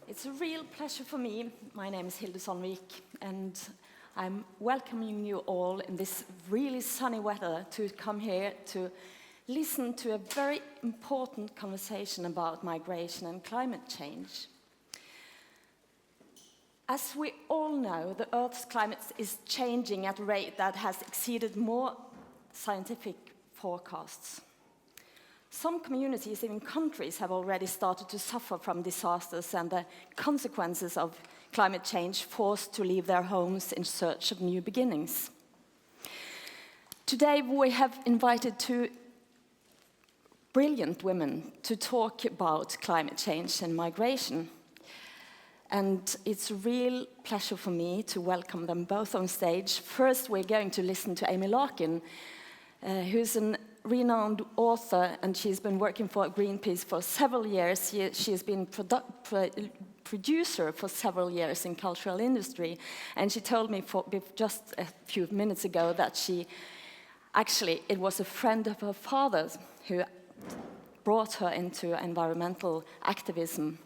It's a real pleasure for me. My name is Hilde Sandvik, and I'm welcoming you all in this really sunny weather to come here to listen to a very important conversation about migration and climate change. As we all know, the Earth's climate is changing at a rate that has exceeded more scientific forecasts. Some communities, even countries, have already started to suffer from disasters and the consequences of climate change, forced to leave their homes in search of new beginnings. Today we have invited two brilliant women to talk about climate change and migration. And it's a real pleasure for me to welcome them both on stage. First, we're going to listen to Amy Larkin, who's a renowned author, and she's been working for Greenpeace for several years. She has been producer for several years in cultural industry, and she told me just a few minutes ago that it was a friend of her father's who brought her into environmental activism,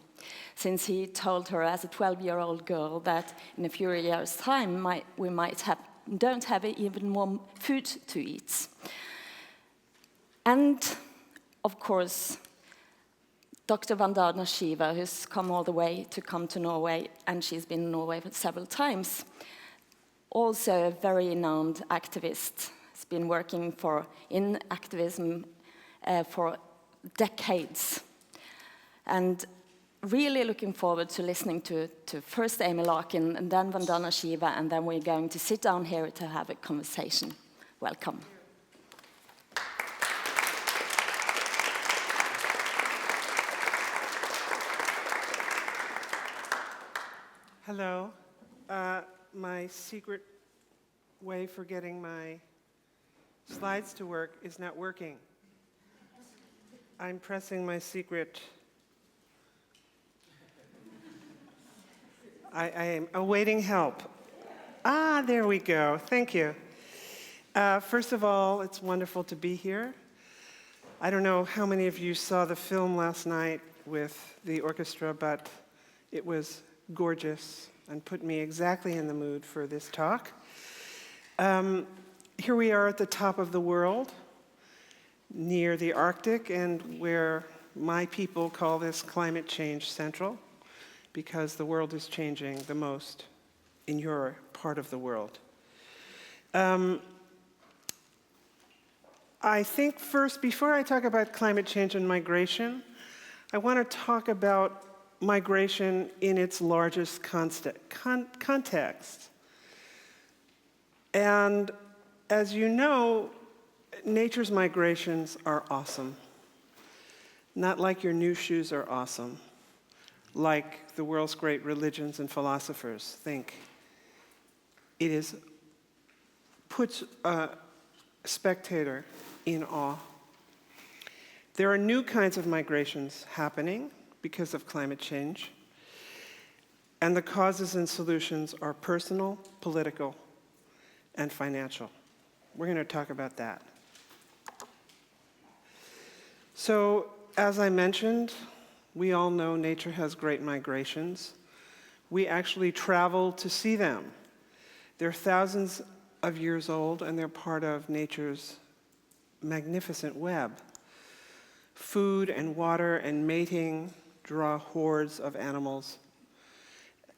since he told her as a 12-year-old girl that in a few years' time we don't have even more food to eat. And, of course, Dr. Vandana Shiva, who's come all the way to Norway, and she's been in Norway several times, also a very renowned activist. Has been working in activism for decades. And really looking forward to listening to first Amy Larkin and then Vandana Shiva, and then we're going to sit down here to have a conversation. Welcome. Hello. My secret way for getting my slides to work is not working. I'm pressing my secret. I am awaiting help. There we go. Thank you. First of all, it's wonderful to be here. I don't know how many of you saw the film last night with the orchestra, but it was gorgeous and put me exactly in the mood for this talk. Here we are at the top of the world, near the Arctic, and where my people call this climate change central, because the world is changing the most in your part of the world. I think first, before I talk about climate change and migration, I want to talk about migration in its largest context. And as you know, nature's migrations are awesome. Not like your new shoes are awesome, like the world's great religions and philosophers think. It puts a spectator in awe. There are new kinds of migrations happening because of climate change, and the causes and solutions are personal, political, and financial. We're going to talk about that. So, as I mentioned, we all know nature has great migrations. We actually travel to see them. They're thousands of years old, and they're part of nature's magnificent web. Food and water and mating draw hordes of animals,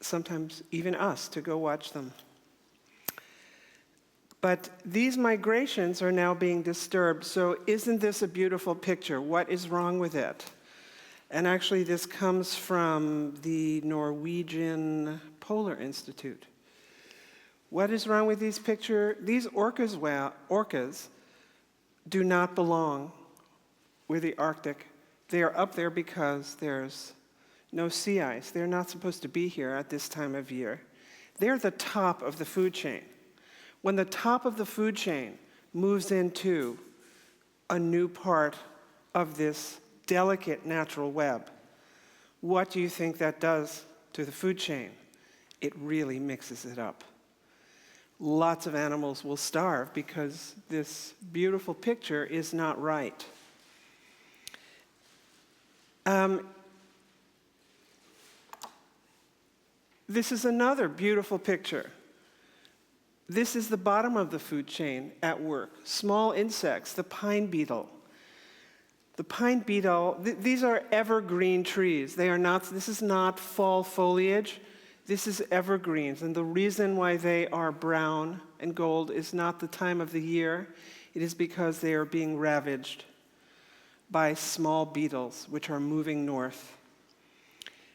sometimes even us, to go watch them. But these migrations are now being disturbed, so isn't this a beautiful picture? What is wrong with it? And actually, this comes from the Norwegian Polar Institute. What is wrong with these pictures? These orcas do not belong with the Arctic. They are up there because there's no sea ice. They're not supposed to be here at this time of year. They're the top of the food chain. When the top of the food chain moves into a new part of this delicate natural web, what do you think that does to the food chain? It really mixes it up. Lots of animals will starve because this beautiful picture is not right. This is another beautiful picture. This is the bottom of the food chain at work. Small insects, the pine beetle. The pine beetle, these are evergreen trees. This is not fall foliage. This is evergreens. And the reason why they are brown and gold is not the time of the year. It is because they are being ravaged by small beetles, which are moving north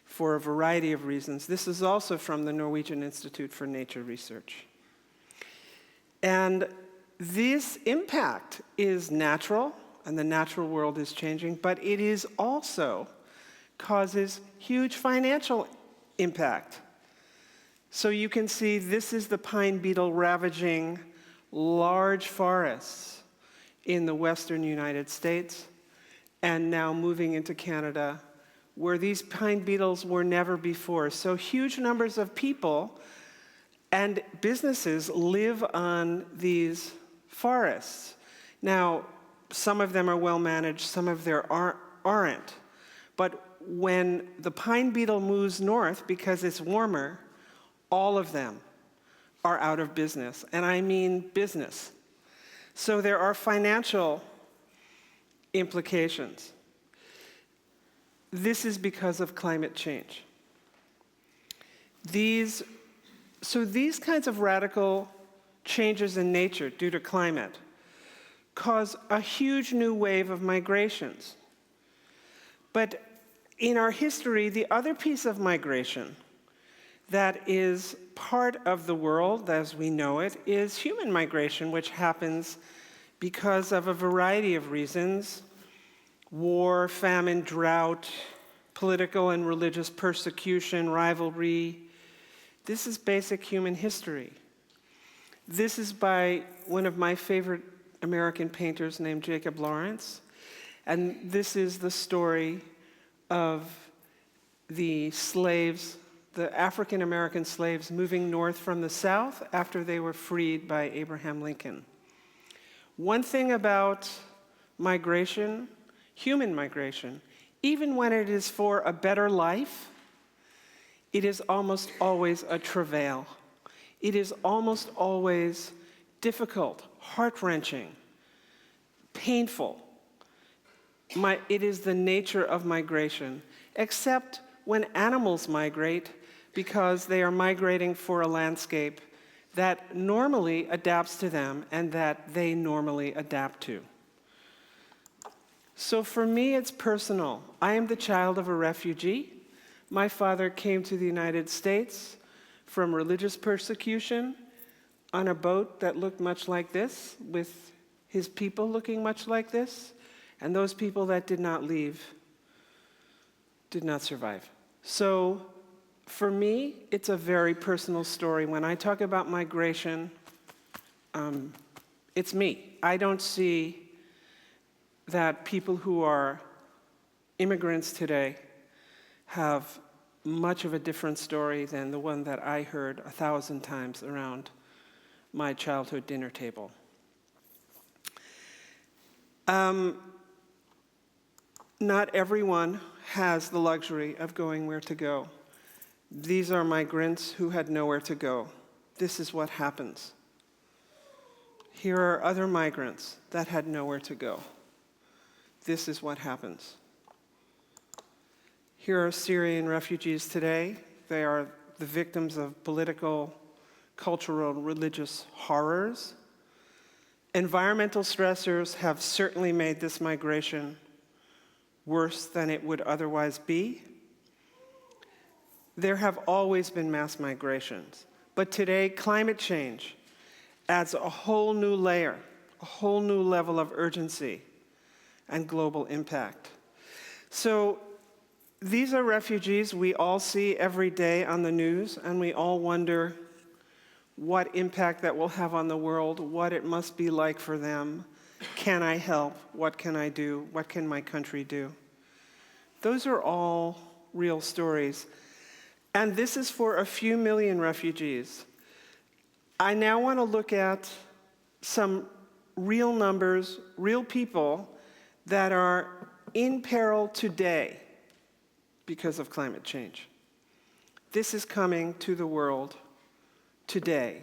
for a variety of reasons. This is also from the Norwegian Institute for Nature Research. And this impact is natural, and the natural world is changing, but it is also causes huge financial impact. So you can see this is the pine beetle ravaging large forests in the western United States, and now moving into Canada, where these pine beetles were never before. So huge numbers of people and businesses live on these forests. Now, some of them are well managed, some of them aren't. But when the pine beetle moves north because it's warmer, all of them are out of business. And I mean business. So there are financial implications. This is because of climate change. These kinds of radical changes in nature due to climate cause a huge new wave of migrations. But in our history, the other piece of migration that is part of the world as we know it is human migration, which happens because of a variety of reasons: war, famine, drought, political and religious persecution, rivalry. This is basic human history. This is by one of my favorite American painters named Jacob Lawrence. And this is the story of the slaves, the African-American slaves moving north from the South after they were freed by Abraham Lincoln. One thing about migration, human migration, even when it is for a better life, it is almost always a travail. It is almost always difficult, heart-wrenching, painful. It is the nature of migration, except when animals migrate, because they are migrating for a landscape that normally adapts to them and that they normally adapt to. So for me, it's personal. I am the child of a refugee. My father came to the United States from religious persecution on a boat that looked much like this, with his people looking much like this, and those people that did not leave did not survive. So for me, it's a very personal story. When I talk about migration, it's me. I don't see that people who are immigrants today have much of a different story than the one that I heard 1,000 times around my childhood dinner table. Not everyone has the luxury of going where to go. These are migrants who had nowhere to go. This is what happens. Here are other migrants that had nowhere to go. This is what happens. Here are Syrian refugees today. They are the victims of political, cultural, religious horrors. Environmental stressors have certainly made this migration worse than it would otherwise be. There have always been mass migrations, but today climate change adds a whole new layer, a whole new level of urgency and global impact. So these are refugees we all see every day on the news, and we all wonder what impact that will have on the world, what it must be like for them. Can I help? What can I do? What can my country do? Those are all real stories. And this is for a few million refugees. I now want to look at some real numbers, real people that are in peril today because of climate change. This is coming to the world today,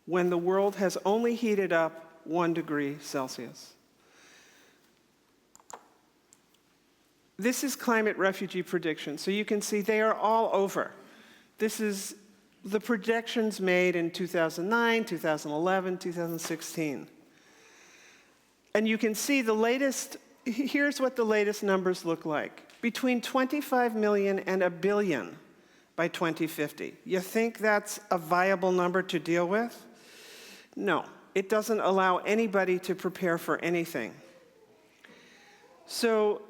when the world has only heated up 1 degree Celsius. This is climate refugee prediction. So you can see they are all over. This is the projections made in 2009, 2011, 2016. And you can see the latest, here's what the latest numbers look like. Between 25 million and 1 billion by 2050. You think that's a viable number to deal with? No, it doesn't allow anybody to prepare for anything. So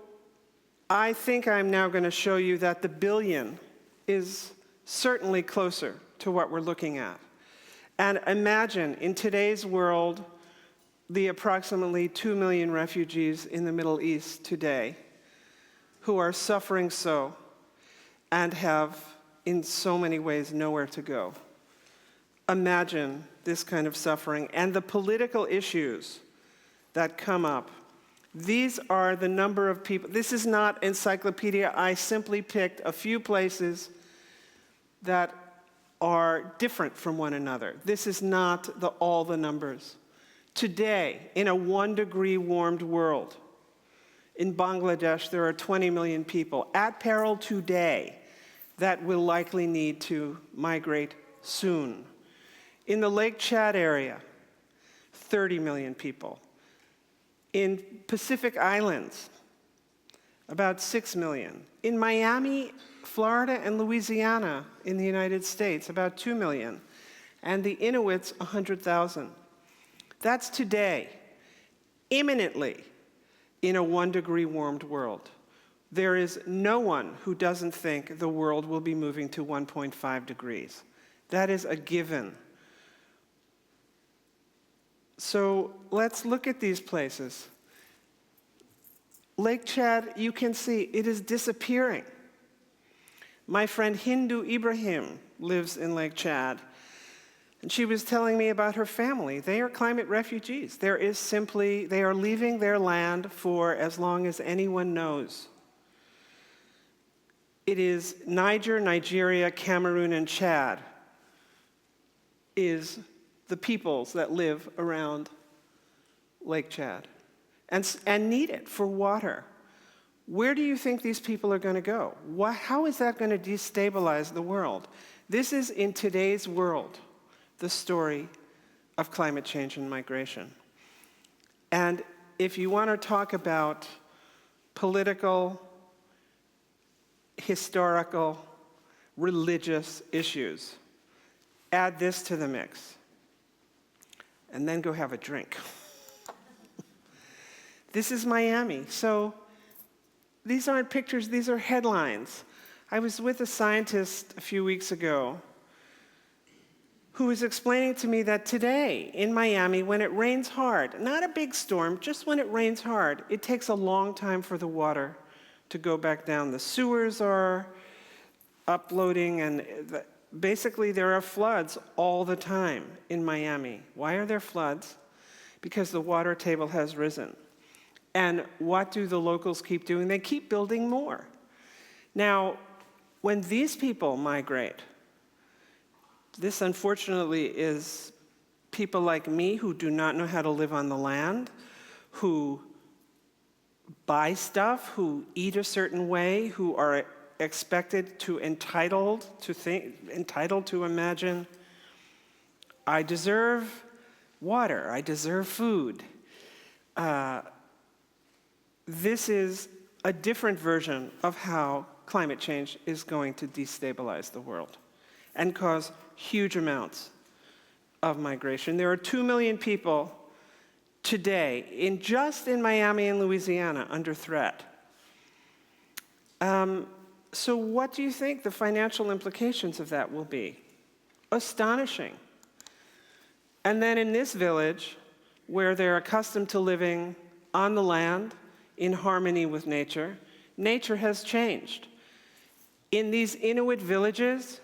I think I'm now going to show you that the billion is certainly closer to what we're looking at. And imagine, in today's world, the approximately 2 million refugees in the Middle East today who are suffering so and have, in so many ways, nowhere to go. Imagine this kind of suffering and the political issues that come up. These are the number of people. This is not encyclopedia. I simply picked a few places that are different from one another. This is not all the numbers. Today, in a 1 degree warmed world, in Bangladesh, there are 20 million people at peril today that will likely need to migrate soon. In the Lake Chad area, 30 million people. In Pacific Islands, about 6 million. In Miami, Florida, and Louisiana in the United States, about 2 million. And the Inuits, 100,000. That's today, imminently, in a 1 degree warmed world. There is no one who doesn't think the world will be moving to 1.5 degrees. That is a given. So let's look at these places. Lake Chad, you can see, it is disappearing. My friend Hindu Ibrahim lives in Lake Chad, and she was telling me about her family. They are climate refugees. They are leaving their land for as long as anyone knows. It is Niger, Nigeria, Cameroon, and Chad is the peoples that live around Lake Chad and need it for water. Where do you think these people are going to go? How is that going to destabilize the world? This is, in today's world, the story of climate change and migration. And if you want to talk about political, historical, religious issues, add this to the mix, and then go have a drink. This is Miami. So these aren't pictures, these are headlines. I was with a scientist a few weeks ago who was explaining to me that today in Miami, when it rains hard, not a big storm, just when it rains hard, it takes a long time for the water to go back down. The sewers are uploading, and basically there are floods all the time in Miami. Why are there floods? Because the water table has risen. And what do the locals keep doing? They keep building more. Now, when these people migrate, this unfortunately is people like me who do not know how to live on the land, who buy stuff, who eat a certain way, who are expected to entitled to imagine, I deserve water, I deserve food. This is a different version of how climate change is going to destabilize the world and cause huge amounts of migration. There are 2 million people today, just in Miami and Louisiana, under threat. So what do you think the financial implications of that will be? Astonishing. And then in this village, where they're accustomed to living on the land, in harmony with nature, nature has changed. In these Inuit villages,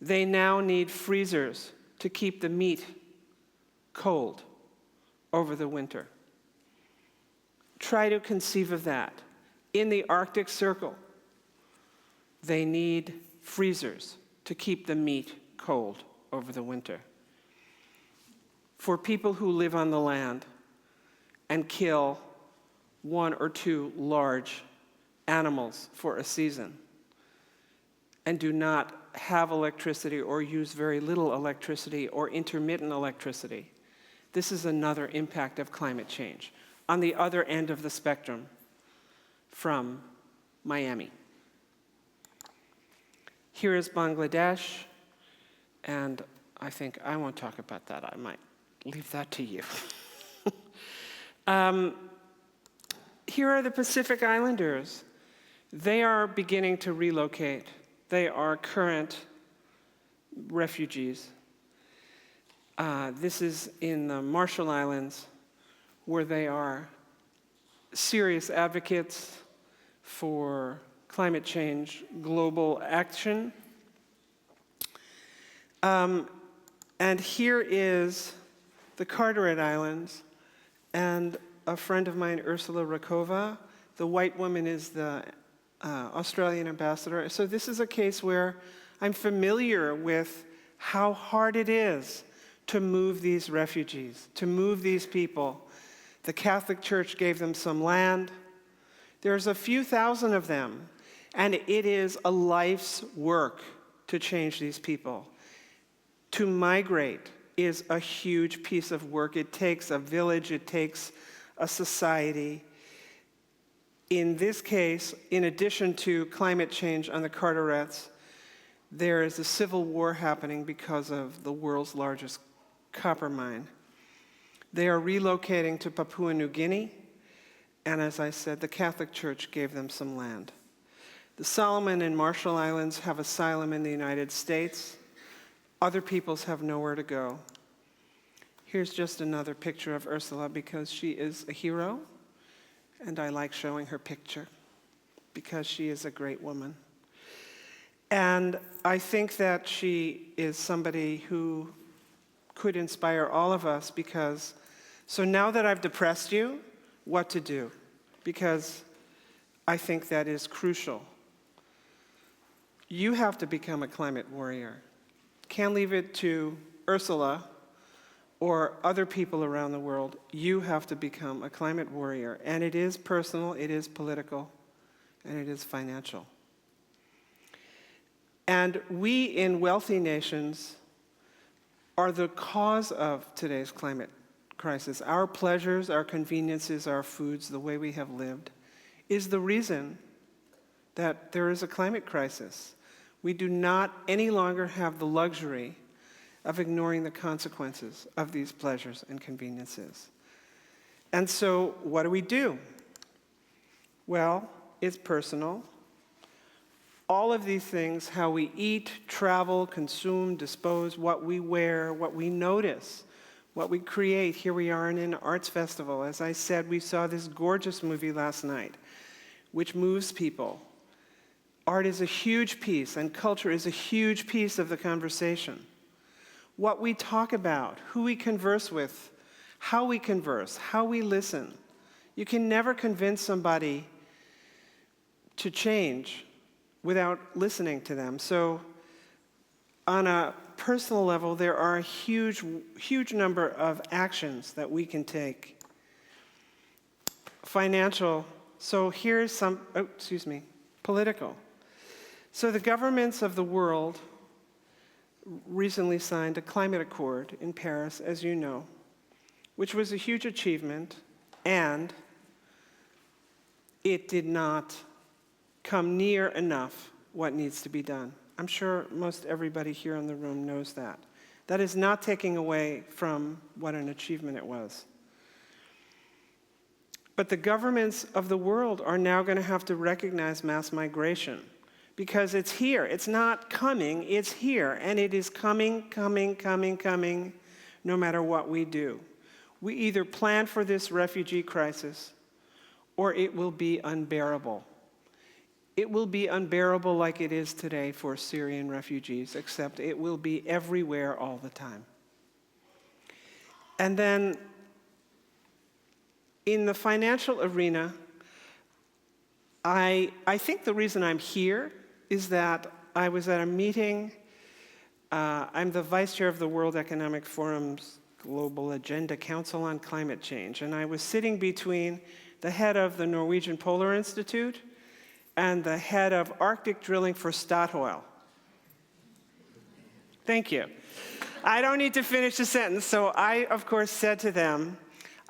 they now need freezers to keep the meat cold over the winter. Try to conceive of that. In the Arctic Circle, They need freezers to keep the meat cold over the winter. For people who live on the land and kill 1 or 2 large animals for a season and do not have electricity or use very little electricity or intermittent electricity, this is another impact of climate change on the other end of the spectrum from Miami. Here is Bangladesh, and I think I won't talk about that. I might leave that to you. Here are the Pacific Islanders. They are beginning to relocate. They are current refugees. This is in the Marshall Islands, where they are serious advocates for climate change, global action. And here is the Carteret Islands, and a friend of mine, Ursula Rakova. The white woman is the Australian ambassador. So this is a case where I'm familiar with how hard it is to move these refugees, to move these people. The Catholic Church gave them some land. There's a few thousand of them, and it is a life's work to change these people. To migrate is a huge piece of work. It takes a village, it takes a society. In this case, in addition to climate change on the Carterets, there is a civil war happening because of the world's largest copper mine. They are relocating to Papua New Guinea, and as I said, the Catholic Church gave them some land. The Solomon and Marshall Islands have asylum in the United States. Other peoples have nowhere to go. Here's just another picture of Ursula because she is a hero, and I like showing her picture because she is a great woman. And I think that she is somebody who could inspire all of us because, so now that I've depressed you, what to do? Because I think that is crucial. You have to become a climate warrior. Can't leave it to Ursula or other people around the world. You have to become a climate warrior. And it is personal, it is political, and it is financial. And we in wealthy nations are the cause of today's climate crisis. Our pleasures, our conveniences, our foods, the way we have lived, is the reason that there is a climate crisis. We do not any longer have the luxury of ignoring the consequences of these pleasures and conveniences. And so, what do? Well, it's personal. All of these things, how we eat, travel, consume, dispose, what we wear, what we notice, what we create. Here we are in an arts festival. As I said, we saw this gorgeous movie last night, which moves people. Art is a huge piece, and culture is a huge piece of the conversation. What we talk about, who we converse with, how we converse, how we listen. You can never convince somebody to change without listening to them. So on a personal level, there are a huge number of actions that we can take. Financial, so here's some, political. So the governments of the world recently signed a climate accord in Paris, as you know, which was a huge achievement, and it did not come near enough what needs to be done. I'm sure most everybody here in the room knows that. That is not taking away from what an achievement it was. But the governments of the world are now going to have to recognize mass migration because it's here. It's not coming, it's here. And it is coming, no matter what we do. We either plan for this refugee crisis or it will be unbearable. It will be unbearable like it is today for Syrian refugees, except it will be everywhere all the time. And then in the financial arena, I think the reason I'm here is that I was at a meeting. I'm the vice chair of the World Economic Forum's Global Agenda Council on Climate Change, and I was sitting between the head of the Norwegian Polar Institute and the head of Arctic drilling for Statoil. Thank you. I don't need to finish the sentence, so I, of course, said to them,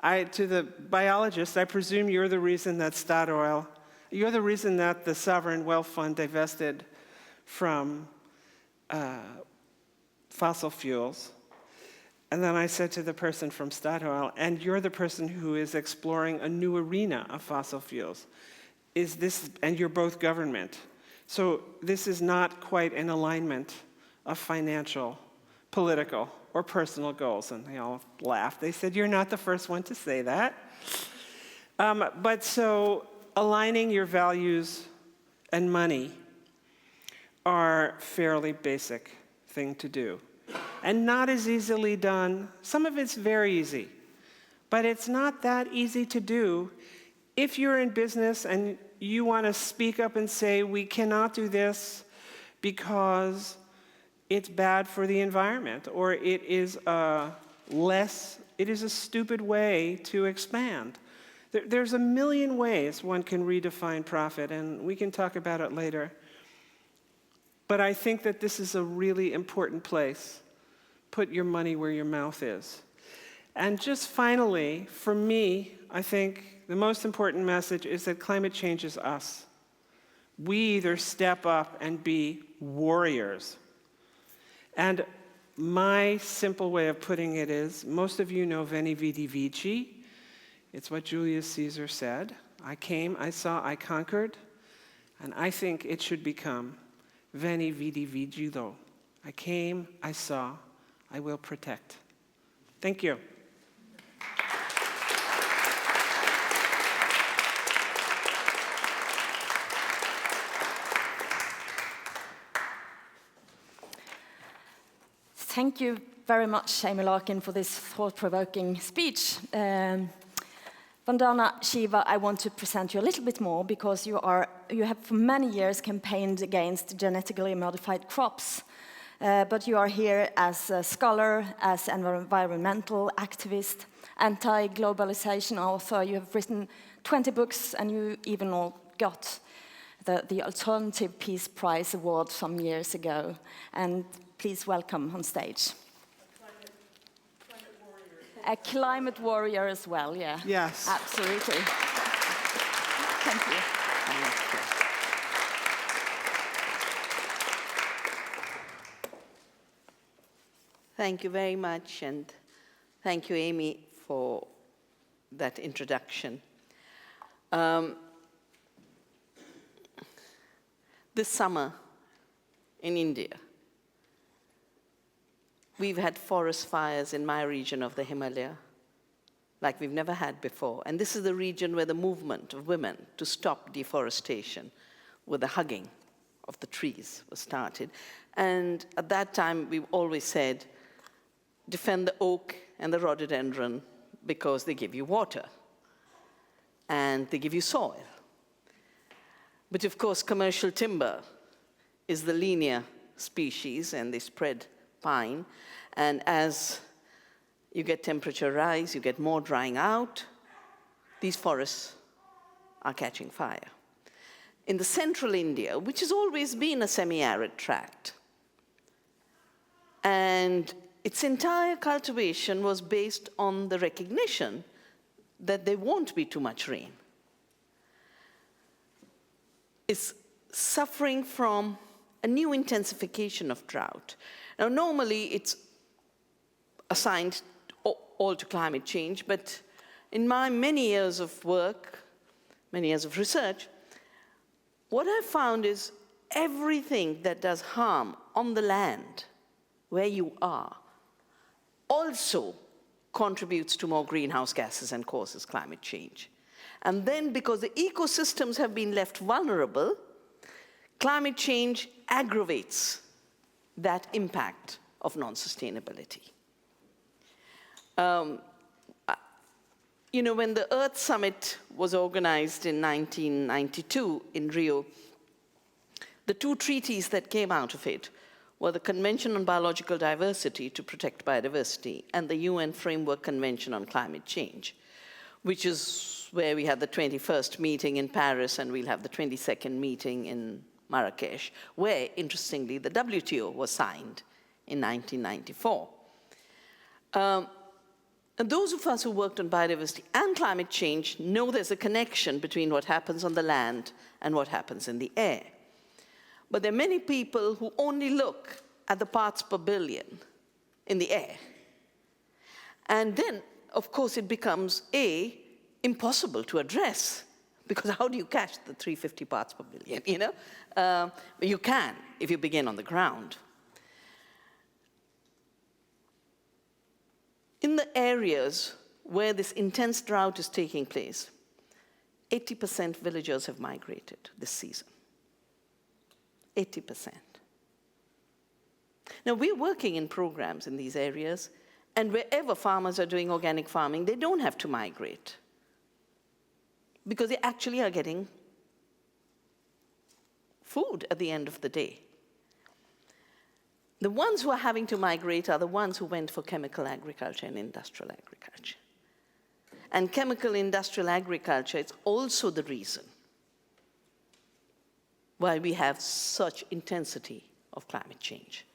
to the biologist, I presume you're the reason that Statoil, you're the reason that the sovereign wealth fund divested from fossil fuels. And then I said to the person from Statoil, and you're the person who is exploring a new arena of fossil fuels. Is this, and you're both government. So this is not quite in alignment of financial, political, or personal goals. And they all laughed. They said, you're not the first one to say that. But so aligning your values and money are fairly basic thing to do. And not as easily done. Some of it's very easy, but it's not that easy to do if you're in business and you want to speak up and say, we cannot do this because it's bad for the environment, or it is a stupid way to expand. There's a million ways one can redefine profit, and we can talk about it later. But I think that this is a really important place. Put your money where your mouth is. And just finally, for me, I think the most important message is that climate change is us. We either step up and be warriors. And my simple way of putting it is, most of you know Veni Vidi Vici. It's what Julius Caesar said. I came, I saw, I conquered. And I think it should become Veni Vidi Vigido. I came, I saw, I will protect. Thank you. Thank you very much, Amy Larkin, for this thought-provoking speech. Vandana Shiva, I want to present you a little bit more because you have for many years campaigned against genetically modified crops. But you are here as a scholar, as an environmental activist, anti-globalization author. You have written 20 books, and you even got the Alternative Peace Prize Award some years ago. And please welcome on stage. A climate warrior as well, yeah. Yes. Absolutely. Thank you. Thank you very much, and thank you, Amy, for that introduction. This summer in India, we've had forest fires in my region of the Himalaya like we've never had before. And this is the region where the movement of women to stop deforestation with the hugging of the trees was started. And at that time, we always said, defend the oak and the rhododendron because they give you water and they give you soil. But of course, commercial timber is the linear species, and they spread pine. And as you get temperature rise, you get more drying out, these forests are catching fire. In the central India, which has always been a semi-arid tract, and its entire cultivation was based on the recognition that there won't be too much rain, is suffering from a new intensification of drought. Now, normally it's assigned all to climate change, but in my many years of work, many years of research, what I found is everything that does harm on the land where you are also contributes to more greenhouse gases and causes climate change. And then, because the ecosystems have been left vulnerable, climate change aggravates that impact of non-sustainability. You know, when the Earth Summit was organized in 1992 in Rio, The two treaties that came out of it were the Convention on Biological Diversity to protect biodiversity and the UN Framework Convention on Climate Change, which is where we had the 21st meeting in Paris and we'll have the 22nd meeting in Marrakesh, where, interestingly, the WTO was signed in 1994. And those of us who worked on biodiversity and climate change know there's a connection between what happens on the land and what happens in the air. But there are many people who only look at the parts per billion in the air. And then, of course, it becomes, A, impossible to address, because how do you catch the 350 parts per billion, you know? You can if you begin on the ground. In the areas where this intense drought is taking place, 80% villagers have migrated this season. 80%. Now, we're working in programs in these areas, and wherever farmers are doing organic farming, they don't have to migrate, because they actually are getting food at the end of the day. The ones who are having to migrate are the ones who went for chemical agriculture and industrial agriculture. And chemical industrial agriculture is also the reason why we have such intensity of climate change.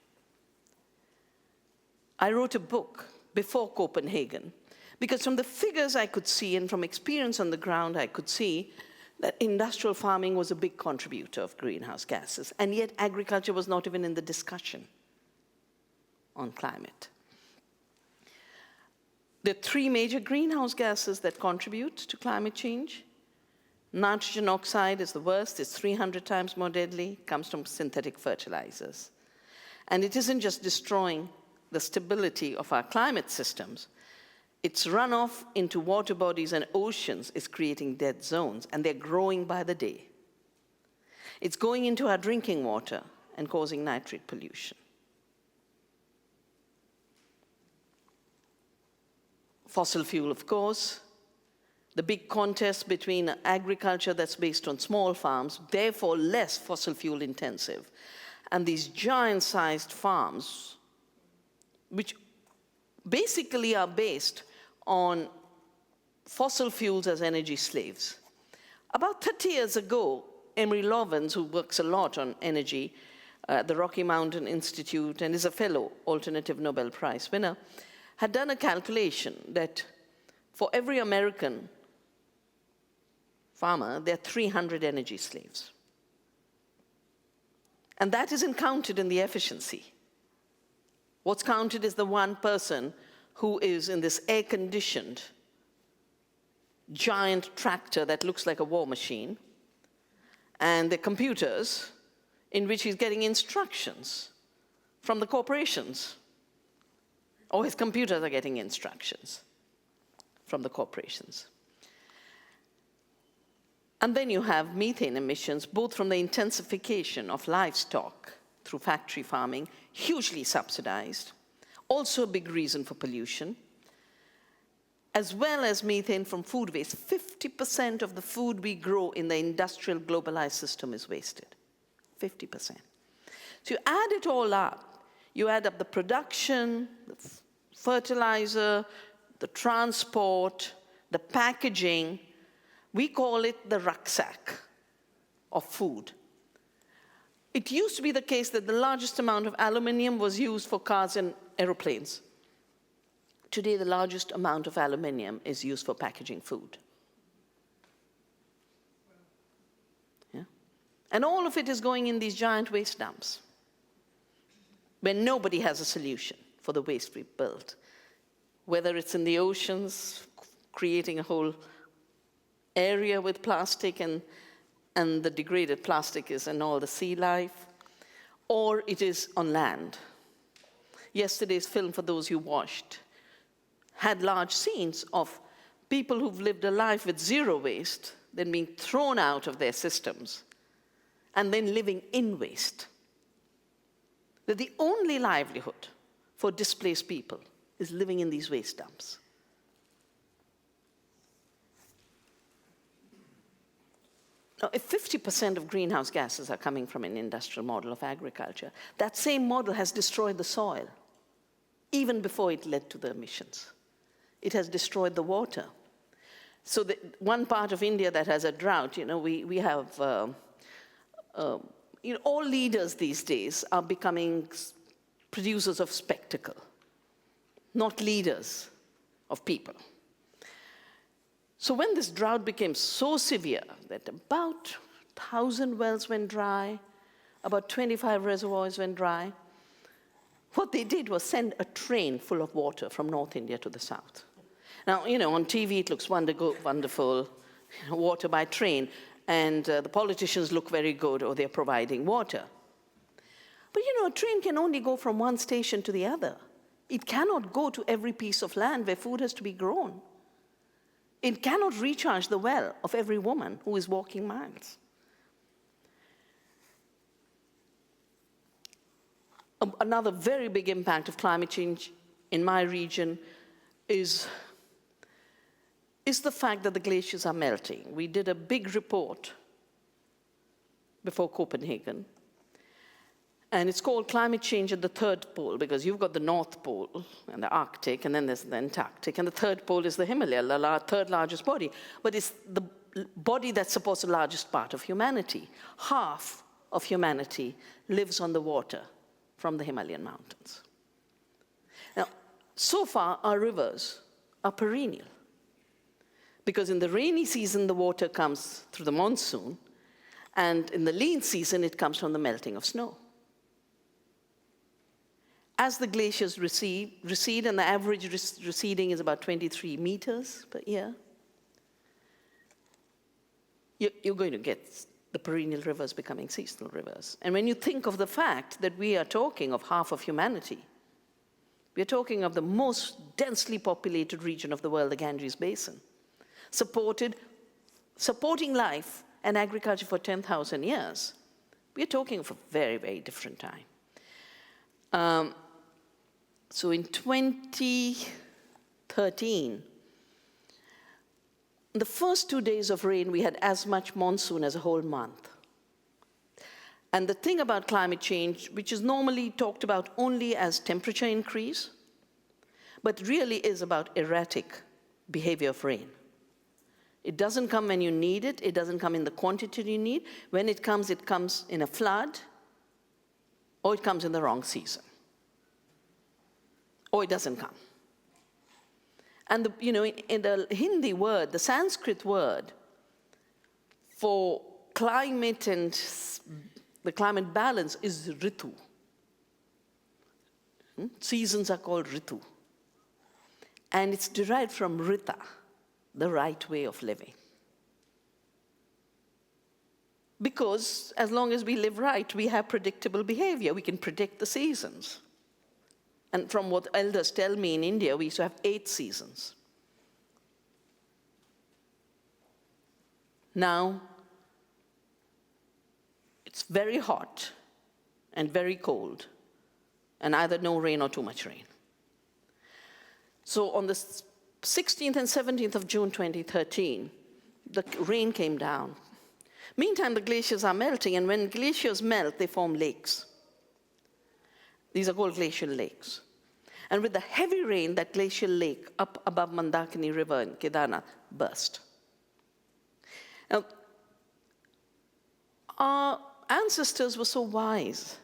I wrote a book before Copenhagen, because from the figures I could see and from experience on the ground, I could see that industrial farming was a big contributor of greenhouse gases, and yet agriculture was not even in the discussion on climate. There are three major greenhouse gases that contribute to climate change. Nitrogen oxide is the worst. It's 300 times more deadly. It comes from synthetic fertilizers. And it isn't just destroying the stability of our climate systems. Its runoff into water bodies and oceans is creating dead zones, and they're growing by the day. It's going into our drinking water and causing nitrate pollution. Fossil fuel, of course. The big contest between agriculture that's based on small farms, therefore less fossil fuel intensive, and these giant-sized farms, which basically are based on fossil fuels as energy slaves. About 30 years ago, Emery Lovins, who works a lot on energy at the Rocky Mountain Institute and is a fellow Alternative Nobel Prize winner, had done a calculation that for every American farmer, there are 300 energy slaves. And that isn't counted in the efficiency. What's counted is the one person who is in this air-conditioned giant tractor that looks like a war machine, and the computers in which he's getting instructions from the corporations, or his computers are getting instructions from the corporations. And then you have methane emissions, both from the intensification of livestock through factory farming, hugely subsidized, also a big reason for pollution, as well as methane from food waste. 50% of the food we grow in the industrial globalized system is wasted. 50%. So you add it all up. You add up the production, the fertilizer, the transport, the packaging. We call it the rucksack of food. It used to be the case that the largest amount of aluminum was used for cars and aeroplanes. Today, the largest amount of aluminum is used for packaging food. Yeah? And all of it is going in these giant waste dumps, where nobody has a solution for the waste we built. Whether it's in the oceans, creating a whole area with plastic, and the degraded plastic is in all the sea life, or it is on land. Yesterday's film, for those who watched, had large scenes of people who've lived a life with zero waste, then being thrown out of their systems, and then living in waste. That the only livelihood for displaced people is living in these waste dumps. Now, if 50% of greenhouse gases are coming from an industrial model of agriculture, that same model has destroyed the soil, even before it led to the emissions. It has destroyed the water. So the one part of India that has a drought, we have, all leaders these days are becoming producers of spectacle, not leaders of people. So when this drought became so severe that about 1,000 wells went dry, about 25 reservoirs went dry, what they did was send a train full of water from North India to the south. Now, on TV it looks wonderful, water by train, and the politicians look very good, or they're providing water. But a train can only go from one station to the other. It cannot go to every piece of land where food has to be grown. It cannot recharge the well of every woman who is walking miles. Another very big impact of climate change in my region is the fact that the glaciers are melting. We did a big report before Copenhagen, and it's called Climate Change at the Third Pole, because you've got the North Pole and the Arctic, and then there's the Antarctic, and the third pole is the Himalaya, the third largest body, but it's the body that supports the largest part of humanity. Half of humanity lives on the water from the Himalayan mountains. Now, so far, our rivers are perennial, because in the rainy season, the water comes through the monsoon, and in the lean season, it comes from the melting of snow. As the glaciers recede, and the average receding is about 23 meters per year, you're going to get the perennial rivers becoming seasonal rivers. And when you think of the fact that we are talking of half of humanity, we are talking of the most densely populated region of the world, the Ganges Basin, supporting life and agriculture for 10,000 years. We are talking of a very, very different time. So in 2013, the first 2 days of rain, we had as much monsoon as a whole month. And the thing about climate change, which is normally talked about only as temperature increase, but really is about erratic behavior of rain. It doesn't come when you need it. It doesn't come in the quantity you need. When it comes in a flood, or it comes in the wrong season, or it doesn't come. And in the Hindi word, the Sanskrit word for climate and the climate balance is ritu. Seasons are called ritu. And it's derived from rita, the right way of living. Because as long as we live right, we have predictable behavior. We can predict the seasons. And from what elders tell me in India, we used to have 8 seasons. Now, it's very hot and very cold, and either no rain or too much rain. So on the 16th and 17th of June 2013, the rain came down. Meantime, the glaciers are melting, and when glaciers melt, they form lakes. These are called glacial lakes. And with the heavy rain, that glacial lake up above Mandakini River in Kedarnath burst. Now, our ancestors were so wise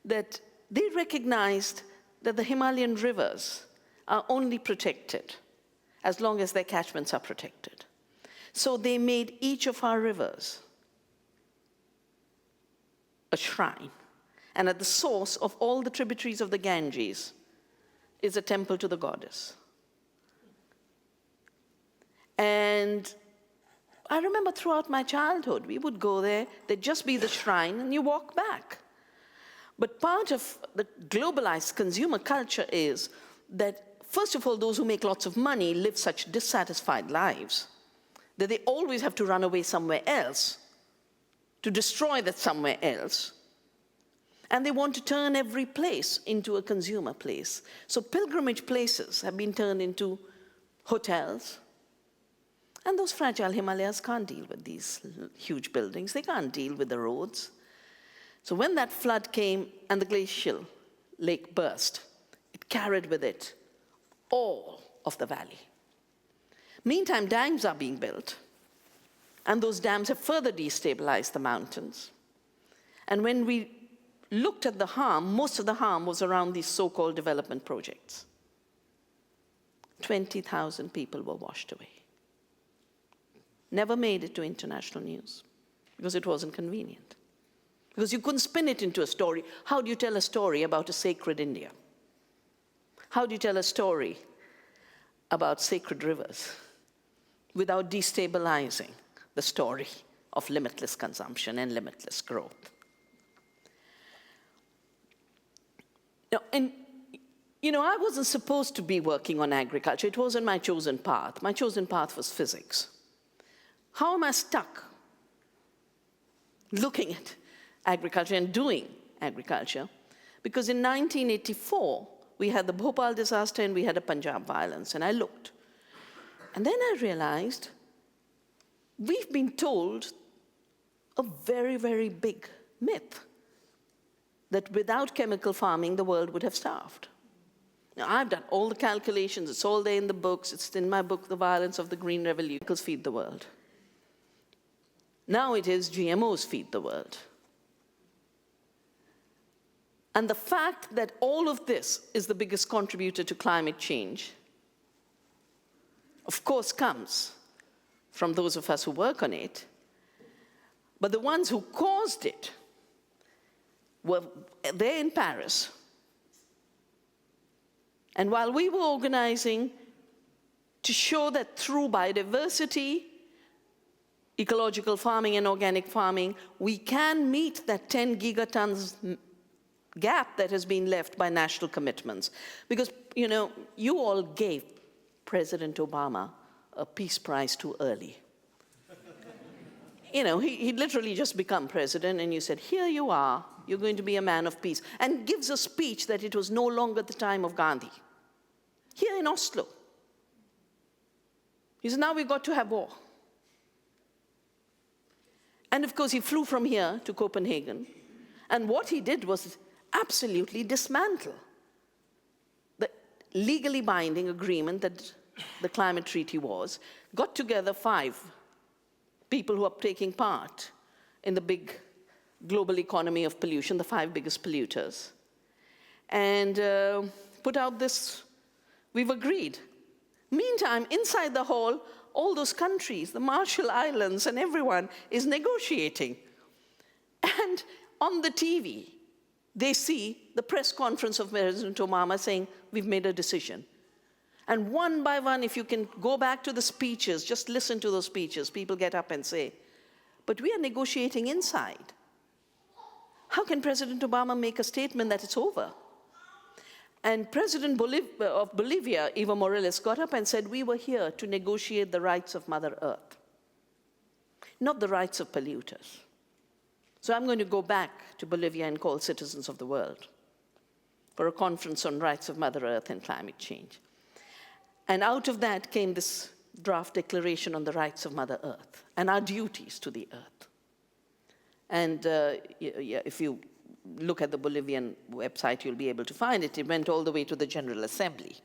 that they recognized that the Himalayan rivers are only protected as long as their catchments are protected. So they made each of our rivers a shrine. And at the source of all the tributaries of the Ganges is a temple to the goddess. And I remember throughout my childhood, we would go there, there'd just be the shrine, and you walk back. But part of the globalized consumer culture is that, first of all, those who make lots of money live such dissatisfied lives that they always have to run away somewhere else to destroy that somewhere else. And they want to turn every place into a consumer place. So pilgrimage places have been turned into hotels. And those fragile Himalayas can't deal with these huge buildings. They can't deal with the roads. So when that flood came and the glacial lake burst, it carried with it all of the valley. Meantime, dams are being built, and those dams have further destabilized the mountains. And when we looked at the harm, most of the harm was around these so-called development projects. 20,000 people were washed away. Never made it to international news because it wasn't convenient. Because you couldn't spin it into a story. How do you tell a story about a sacred India? How do you tell a story about sacred rivers without destabilizing the story of limitless consumption and limitless growth? Now, I wasn't supposed to be working on agriculture. It wasn't my chosen path. My chosen path was physics. How am I stuck looking at agriculture and doing agriculture? Because in 1984, we had the Bhopal disaster and we had a Punjab violence, and I looked. And then I realized we've been told a very, very big myth that without chemical farming, the world would have starved. Now, I've done all the calculations. It's all there in the books. It's in my book, The Violence of the Green Revolution. Chemicals feed the world. Now it is GMOs feed the world. And the fact that all of this is the biggest contributor to climate change, of course, comes from those of us who work on it. But the ones who caused it were there in Paris. And while we were organizing to show that through biodiversity, ecological farming and organic farming, we can meet that 10 gigatons gap that has been left by national commitments. Because, you all gave President Obama a Peace Prize too early. He'd literally just become president, and you said, here you are, you're going to be a man of peace, and gives a speech that it was no longer the time of Gandhi. Here in Oslo. He said, now we've got to have war. And of course, he flew from here to Copenhagen, and what he did was absolutely dismantle the legally binding agreement that the climate treaty was, got together 5 people who are taking part in the big global economy of pollution, the 5 biggest polluters, and put out this, we've agreed. Meantime, inside the hall, all those countries, the Marshall Islands and everyone is negotiating. And on the TV, they see the press conference of President Obama saying, we've made a decision. And one by one, if you can go back to the speeches, just listen to those speeches, people get up and say, but we are negotiating inside. How can President Obama make a statement that it's over? And President of Bolivia, Evo Morales, got up and said, we were here to negotiate the rights of Mother Earth, not the rights of polluters. So I'm going to go back to Bolivia and call citizens of the world for a conference on rights of Mother Earth and climate change. And out of that came this draft declaration on the rights of Mother Earth and our duties to the earth. And if you look at the Bolivian website, you'll be able to find it. It went all the way to the General Assembly.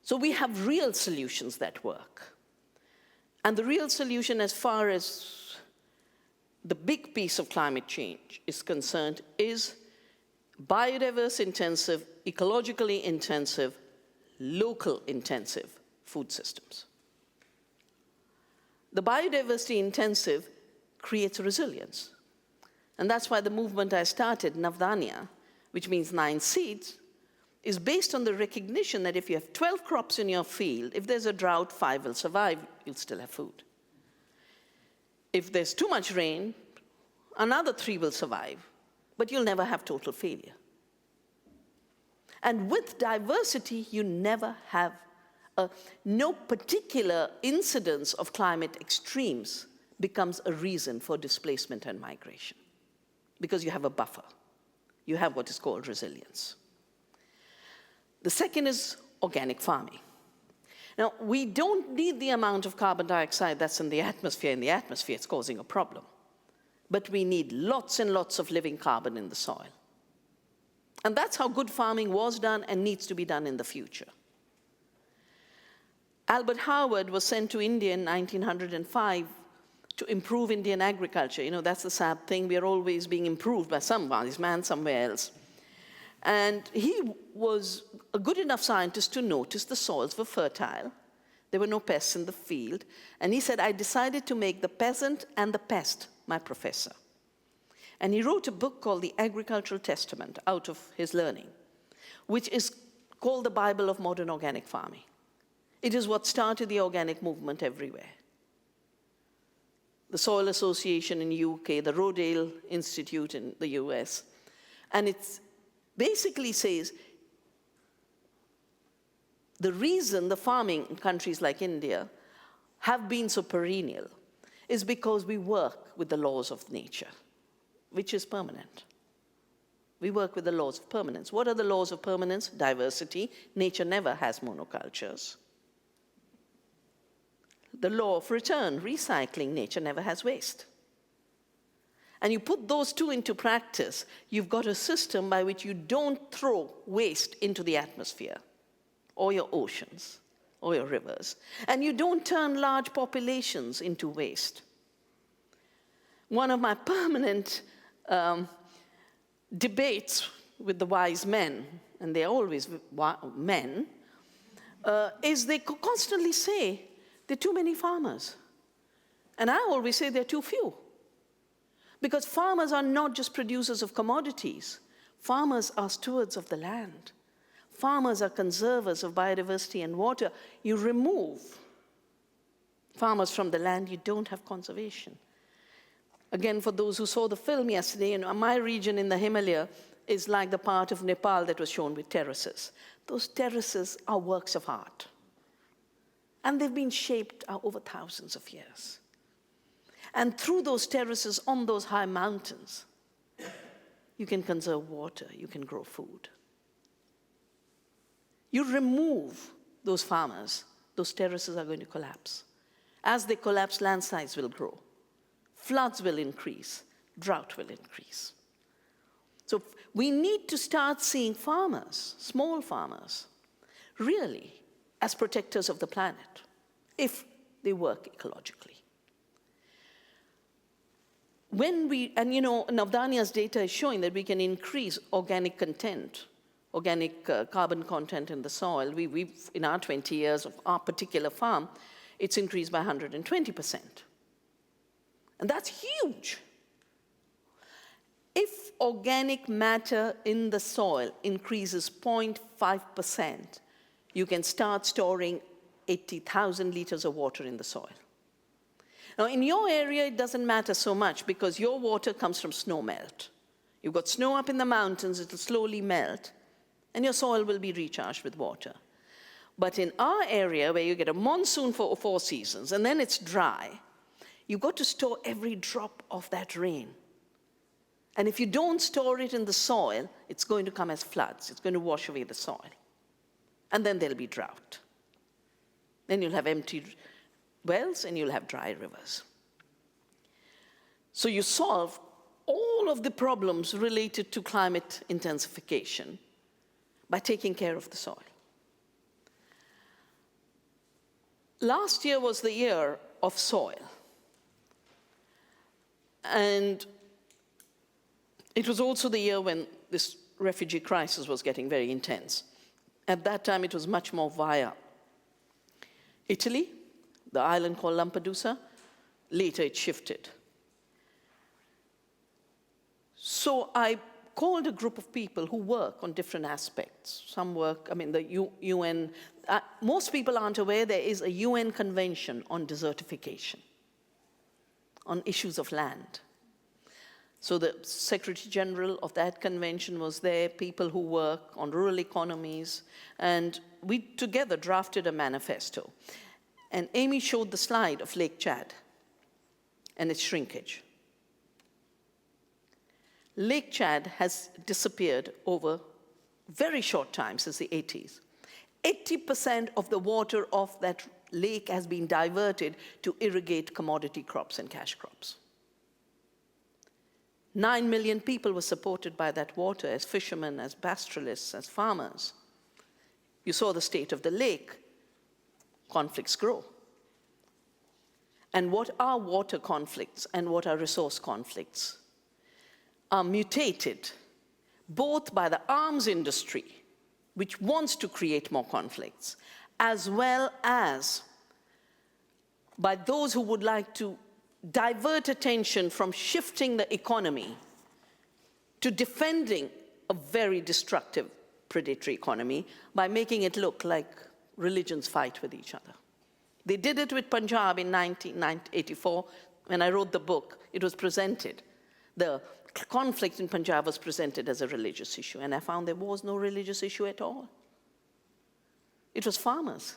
So we have real solutions that work. And the real solution, as far as the big piece of climate change is concerned, is biodiverse intensive, ecologically intensive, local intensive food systems. The biodiversity intensive creates resilience. And that's why the movement I started, Navdanya, which means 9 seeds, is based on the recognition that if you have 12 crops in your field, if there's a drought, 5 will survive, you'll still have food. If there's too much rain, another 3 will survive, but you'll never have total failure. And with diversity, you never have no particular incidence of climate extremes becomes a reason for displacement and migration, because you have a buffer. You have what is called resilience. The second is organic farming. Now, we don't need the amount of carbon dioxide that's in the atmosphere. In the atmosphere, it's causing a problem. But we need lots and lots of living carbon in the soil. And that's how good farming was done and needs to be done in the future. Albert Howard was sent to India in 1905 to improve Indian agriculture. You know, that's the sad thing. We are always being improved by some wise man somewhere else. And he was a good enough scientist to notice the soils were fertile. There were no pests in the field. And he said, I decided to make the peasant and the pest my professor. And he wrote a book called The Agricultural Testament out of his learning, which is called the Bible of modern organic farming. It is what started the organic movement everywhere. The Soil Association in the UK, the Rodale Institute in the US. And it basically says the reason the farming in countries like India have been so perennial is because we work with the laws of nature, which is permanent. We work with the laws of permanence. What are the laws of permanence? Diversity. Nature never has monocultures. The law of return, recycling. Nature never has waste. And you put those two into practice, you've got a system by which you don't throw waste into the atmosphere, or your oceans, or your rivers. And you don't turn large populations into waste. One of my permanent debates with the wise men, and they're always men, is they constantly say, there are too many farmers. And I always say there are too few. Because farmers are not just producers of commodities. Farmers are stewards of the land. Farmers are conservers of biodiversity and water. You remove farmers from the land, you don't have conservation. Again, for those who saw the film yesterday, my region in the Himalaya is like the part of Nepal that was shown with terraces. Those terraces are works of art. And they've been shaped over thousands of years. And through those terraces on those high mountains, you can conserve water, you can grow food. You remove those farmers, those terraces are going to collapse. As they collapse, landslides will grow. Floods will increase, drought will increase. So we need to start seeing farmers, small farmers, really as protectors of the planet, if they work ecologically. Navdania's data is showing that we can increase organic content, organic carbon content in the soil. We've, in our 20 years of our particular farm, it's increased by 120%. And that's huge. If organic matter in the soil increases 0.5%, you can start storing 80,000 liters of water in the soil. Now, in your area, it doesn't matter so much because your water comes from snow melt. You've got snow up in the mountains, it'll slowly melt, and your soil will be recharged with water. But in our area, where you get a monsoon for 4 seasons, and then it's dry, you've got to store every drop of that rain. And if you don't store it in the soil, it's going to come as floods. It's going to wash away the soil. And then there'll be drought. Then you'll have empty wells and you'll have dry rivers. So you solve all of the problems related to climate intensification by taking care of the soil. Last year was the year of soil. And it was also the year when this refugee crisis was getting very intense. At that time, it was much more via Italy, the island called Lampedusa. Later, it shifted. So I called a group of people who work on different aspects. Some work, the UN. Most people aren't aware there is a UN convention on desertification, on issues of land. So the Secretary General of that convention was there, people who work on rural economies, and we together drafted a manifesto. And Amy showed the slide of Lake Chad and its shrinkage. Lake Chad has disappeared over a very short time, since the 80s. 80% of the water of that lake has been diverted to irrigate commodity crops and cash crops. 9 million people were supported by that water as fishermen, as pastoralists, as farmers. You saw the state of the lake. Conflicts grow. And what are water conflicts and what are resource conflicts? Are mutated both by the arms industry, which wants to create more conflicts, as well as by those who would like to divert attention from shifting the economy to defending a very destructive predatory economy by making it look like religions fight with each other. They did it with Punjab in 1984. When I wrote the book, it was presented. The conflict in Punjab was presented as a religious issue, and I found there was no religious issue at all. It was farmers.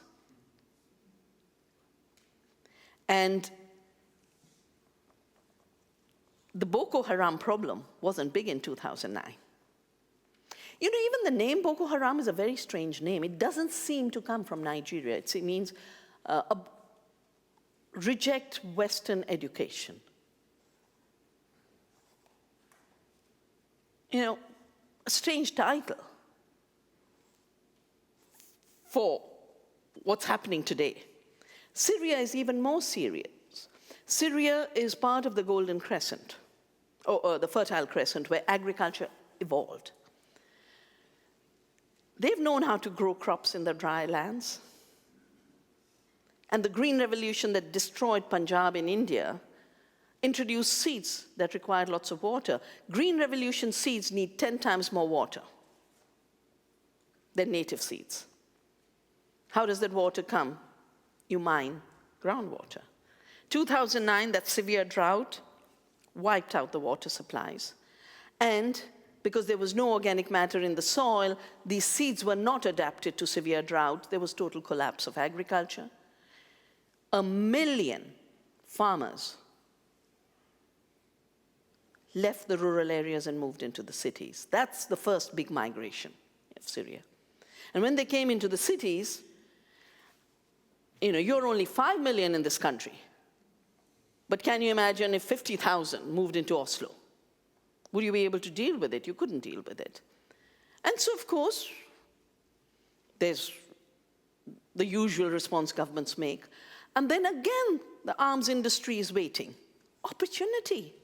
And the Boko Haram problem wasn't big in 2009. You know, even the name Boko Haram is a very strange name. It doesn't seem to come from Nigeria. It means reject Western education. You know, a strange title for what's happening today. Syria is even more serious. Syria is part of the Golden Crescent, or the Fertile Crescent, where agriculture evolved. They've known how to grow crops in the dry lands. And the Green Revolution that destroyed Punjab in India introduced seeds that required lots of water. Green Revolution seeds need 10 times more water than native seeds. How does that water come? You mine groundwater. 2009, that severe drought wiped out the water supplies. And because there was no organic matter in the soil, these seeds were not adapted to severe drought. There was total collapse of agriculture. 1 million farmers left the rural areas and moved into the cities. That's the first big migration of Syria. And when they came into the cities, you know, you're only 5 million in this country. But can you imagine if 50,000 moved into Oslo? Would you be able to deal with it? You couldn't deal with it. And so, of course, there's the usual response governments make. And then again, the arms industry is waiting. Opportunity.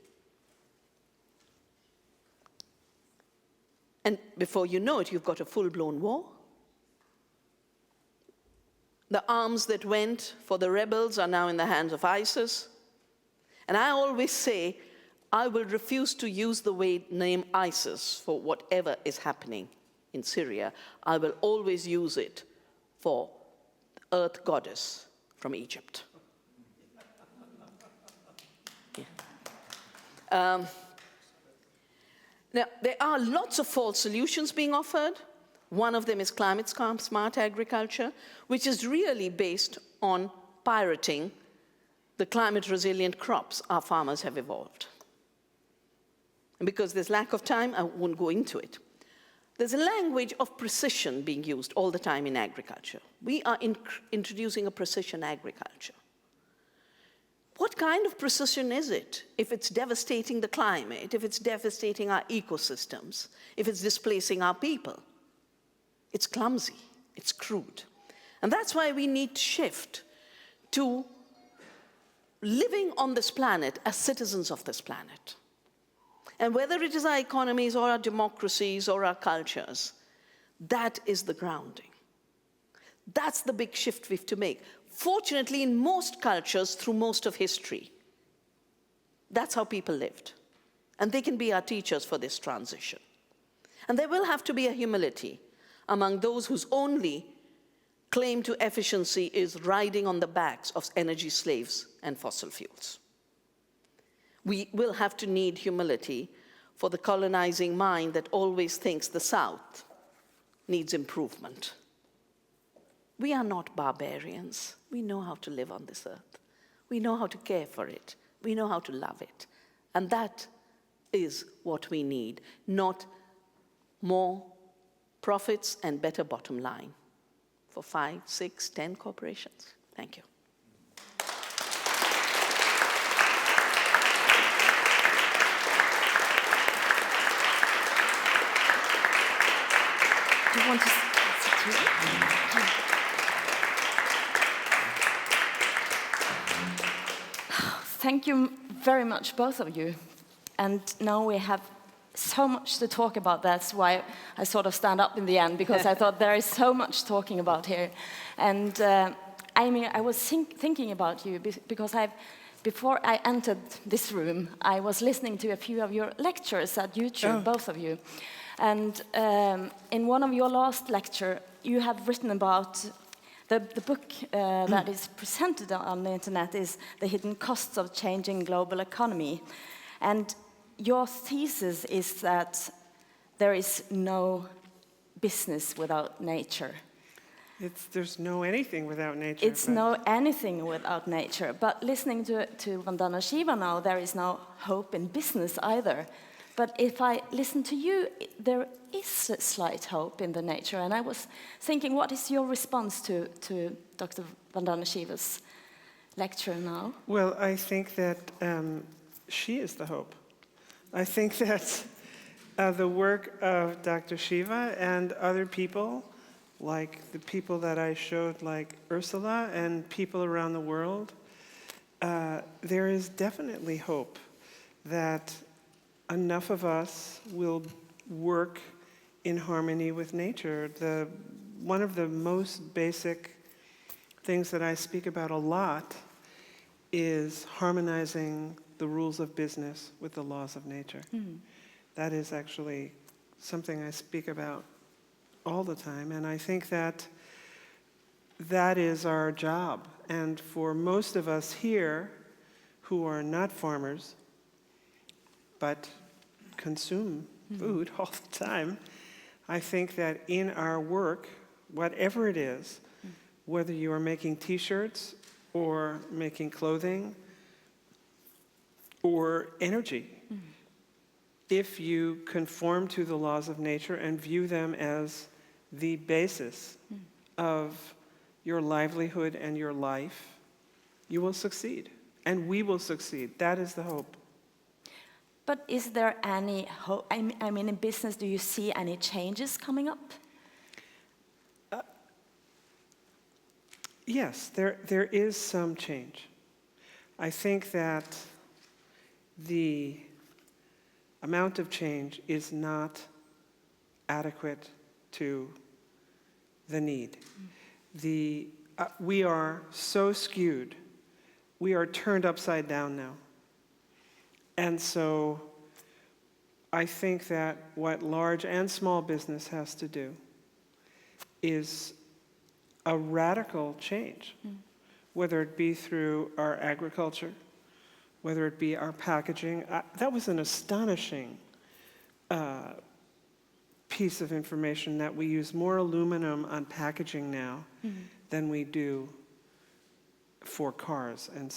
And before you know it, you've got a full-blown war. The arms that went for the rebels are now in the hands of ISIS. And I always say, I will refuse to use the name ISIS for whatever is happening in Syria. I will always use it for the earth goddess from Egypt. Yeah. Now, there are lots of false solutions being offered. One of them is climate-smart agriculture, which is really based on pirating the climate-resilient crops our farmers have evolved. And because there's lack of time, I won't go into it. There's a language of precision being used all the time in agriculture. We are introducing a precision agriculture. What kind of precision is it if it's devastating the climate, if it's devastating our ecosystems, if it's displacing our people? It's clumsy, it's crude. And that's why we need to shift to living on this planet as citizens of this planet. And whether it is our economies or our democracies or our cultures, that is the grounding. That's the big shift we have to make. Fortunately, in most cultures, through most of history, that's how people lived. And they can be our teachers for this transition. And there will have to be a humility among those whose only claim to efficiency is riding on the backs of energy slaves and fossil fuels. We will have to need humility for the colonizing mind that always thinks the South needs improvement. We are not barbarians. We know how to live on this earth. We know how to care for it. We know how to love it. And that is what we need, not more profits and better bottom line for for 5, 6, 10 corporations. Thank you. Do you want to sit here? Thank you very much, both of you. And now we have so much to talk about. That's why I sort of stand up in the end, because I thought there is so much talking about here. And Amy, I was thinking about you because before I entered this room, I was listening to a few of your lectures at YouTube, both of you. And in one of your last lecture, you have written about the book that is presented on the internet is The Hidden Costs of Changing Global Economy. And your thesis is that there is no business without nature. There's no anything without nature. It's no anything without nature. But listening to Vandana Shiva now, there is no hope in business either. But if I listen to you, there is a slight hope in the nature. And I was thinking, what is your response to Dr. Vandana Shiva's lecture now? Well, I think that she is the hope. I think that the work of Dr. Shiva and other people, like the people that I showed, like Ursula, and people around the world, there is definitely hope that enough of us will work in harmony with nature. One of the most basic things that I speak about a lot is harmonizing the rules of business with the laws of nature. That is actually something I speak about all the time, and I think that that is our job. And for most of us here who are not farmers, but consume food all the time, I think that in our work, whatever it is, whether you are making t-shirts or making clothing or energy, if you conform to the laws of nature and view them as the basis of your livelihood and your life, you will succeed. And we will succeed. That is the hope. But is there any hope? I mean, in business, do you see any changes coming up? Yes, there is some change. I think that the amount of change is not adequate to the need. We are so skewed. We are turned upside down now. And so I think that what large and small business has to do is a radical change, whether it be through our agriculture, whether it be our packaging. That was an astonishing piece of information, that we use more aluminum on packaging now than we do for cars and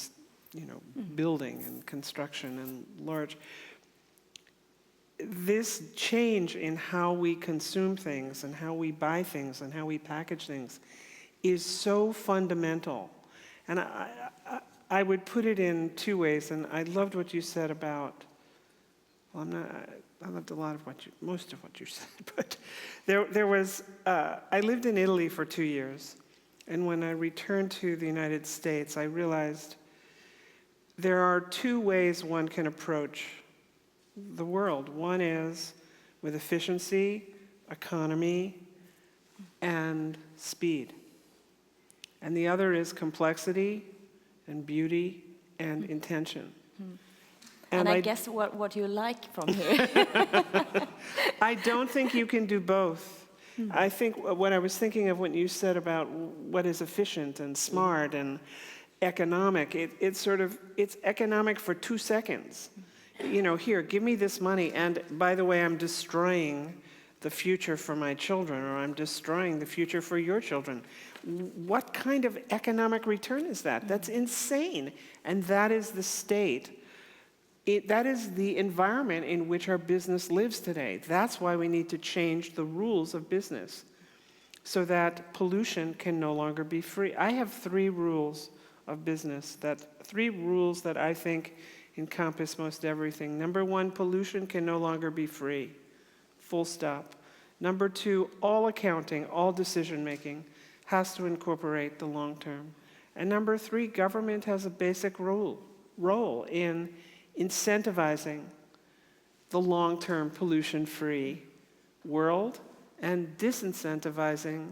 building and construction and large. This change in how we consume things and how we buy things and how we package things is so fundamental. And I would put it in two ways, and I loved what you said about, well, I loved most of what you said, but there was, I lived in Italy for 2 years, and when I returned to the United States, I realized there are two ways one can approach the world. One is with efficiency, economy, and speed. And the other is complexity and beauty and intention. And I guess what you like from here. I don't think you can do both. I think what I was thinking of when you said about what is efficient and smart and economic, it's economic for 2 seconds. Here, give me this money, and by the way, I'm destroying the future for my children, or I'm destroying the future for your children. What kind of economic return is that? That's insane. And that is the state. That is the environment in which our business lives today. That's why we need to change the rules of business. so that pollution can no longer be free. I have 3 rules of business, 3 rules that I think encompass most everything. Number 1, pollution can no longer be free, full stop. Number 2, all accounting, all decision-making has to incorporate the long term. And number 3, government has a basic role in incentivizing the long-term pollution-free world and disincentivizing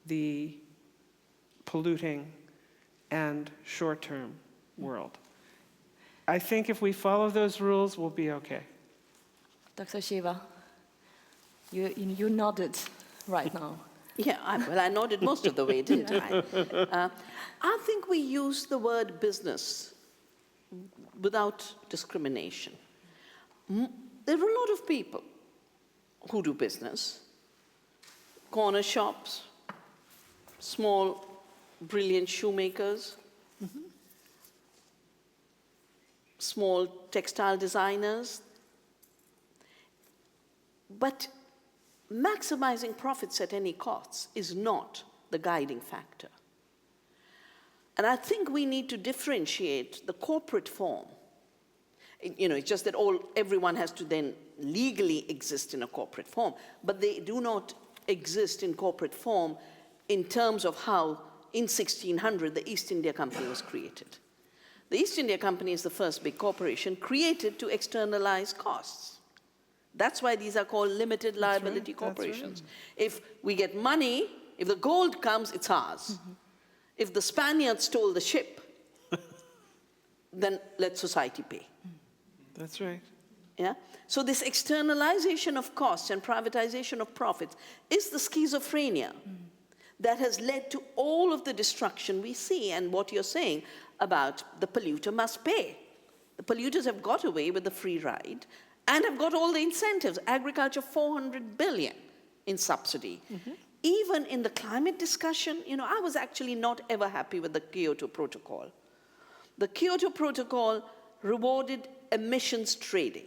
the polluting and short-term world. I think if we follow those rules, we'll be okay. Dr. Shiva, you nodded right now. Yeah, I nodded most of the way, didn't I? I think we use the word business without discrimination. There are a lot of people who do business, corner shops, small, brilliant shoemakers, small textile designers. But maximizing profits at any cost is not the guiding factor. And I think we need to differentiate the corporate form. It's just that everyone has to then legally exist in a corporate form, but they do not exist in corporate form in terms of how, in 1600, the East India Company was created. The East India Company is the first big corporation created to externalize costs. That's why these are called limited liability corporations. Right. If we get money, if the gold comes, it's ours. If the Spaniards stole the ship, then let society pay. That's right. Yeah? So this externalization of costs and privatization of profits is the schizophrenia that has led to all of the destruction we see, and what you're saying about the polluter must pay. The polluters have got away with the free ride and have got all the incentives. Agriculture, 400 billion in subsidy. Even in the climate discussion, I was actually not ever happy with the Kyoto Protocol. The Kyoto Protocol rewarded emissions trading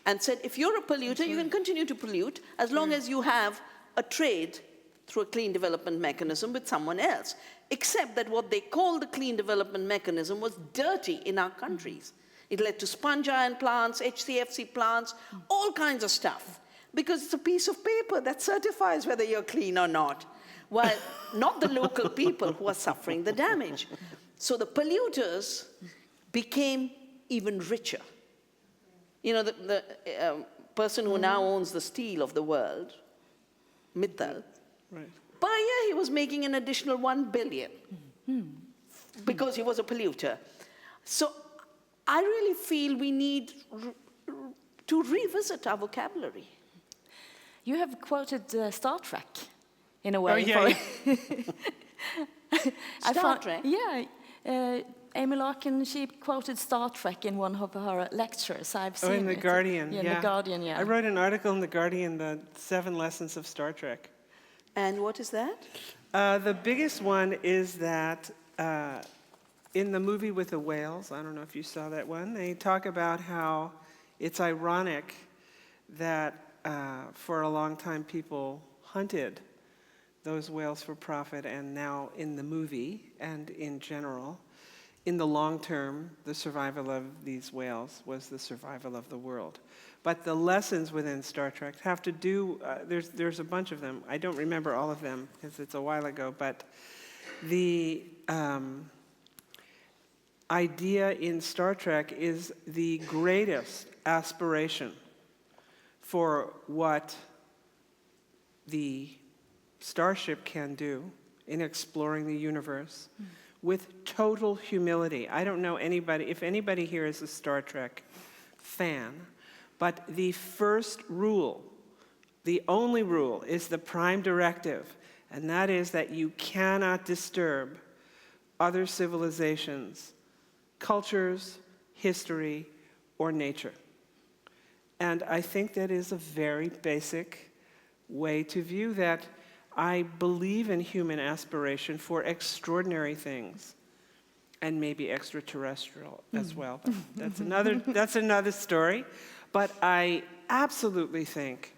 and said, if you're a polluter, you can continue to pollute as long as you have a trade through a clean development mechanism with someone else. Except that what they called the clean development mechanism was dirty in our countries. It led to sponge iron plants, HCFC plants, all kinds of stuff. Because it's a piece of paper that certifies whether you're clean or not, while not the local people who are suffering the damage. So the polluters became even richer. The person who now owns the steel of the world, Mittal, right. Per year he was making an additional 1 billion because he was a polluter. So I really feel we need to revisit our vocabulary. You have quoted Star Trek, in a way. Oh, yeah. Star Trek? Yeah. Amy Larkin, she quoted Star Trek in one of her lectures. I've seen it. in The Guardian, In The Guardian, yeah. I wrote an article in The Guardian, the 7 lessons of Star Trek. And what is that? The biggest one is that in the movie with the whales, I don't know if you saw that one, they talk about how it's ironic that for a long time people hunted those whales for profit, and now in the movie and in general, in the long term, the survival of these whales was the survival of the world. But the lessons within Star Trek have to do, there's a bunch of them. I don't remember all of them because it's a while ago, but the idea in Star Trek is the greatest aspiration for what the starship can do in exploring the universe with total humility. I don't know if anybody here is a Star Trek fan, but the first rule, the only rule, is the prime directive, and that is that you cannot disturb other civilizations, cultures, history, or nature. And I think that is a very basic way to view that. I believe in human aspiration for extraordinary things, and maybe extraterrestrial as well. But that's another story. But I absolutely think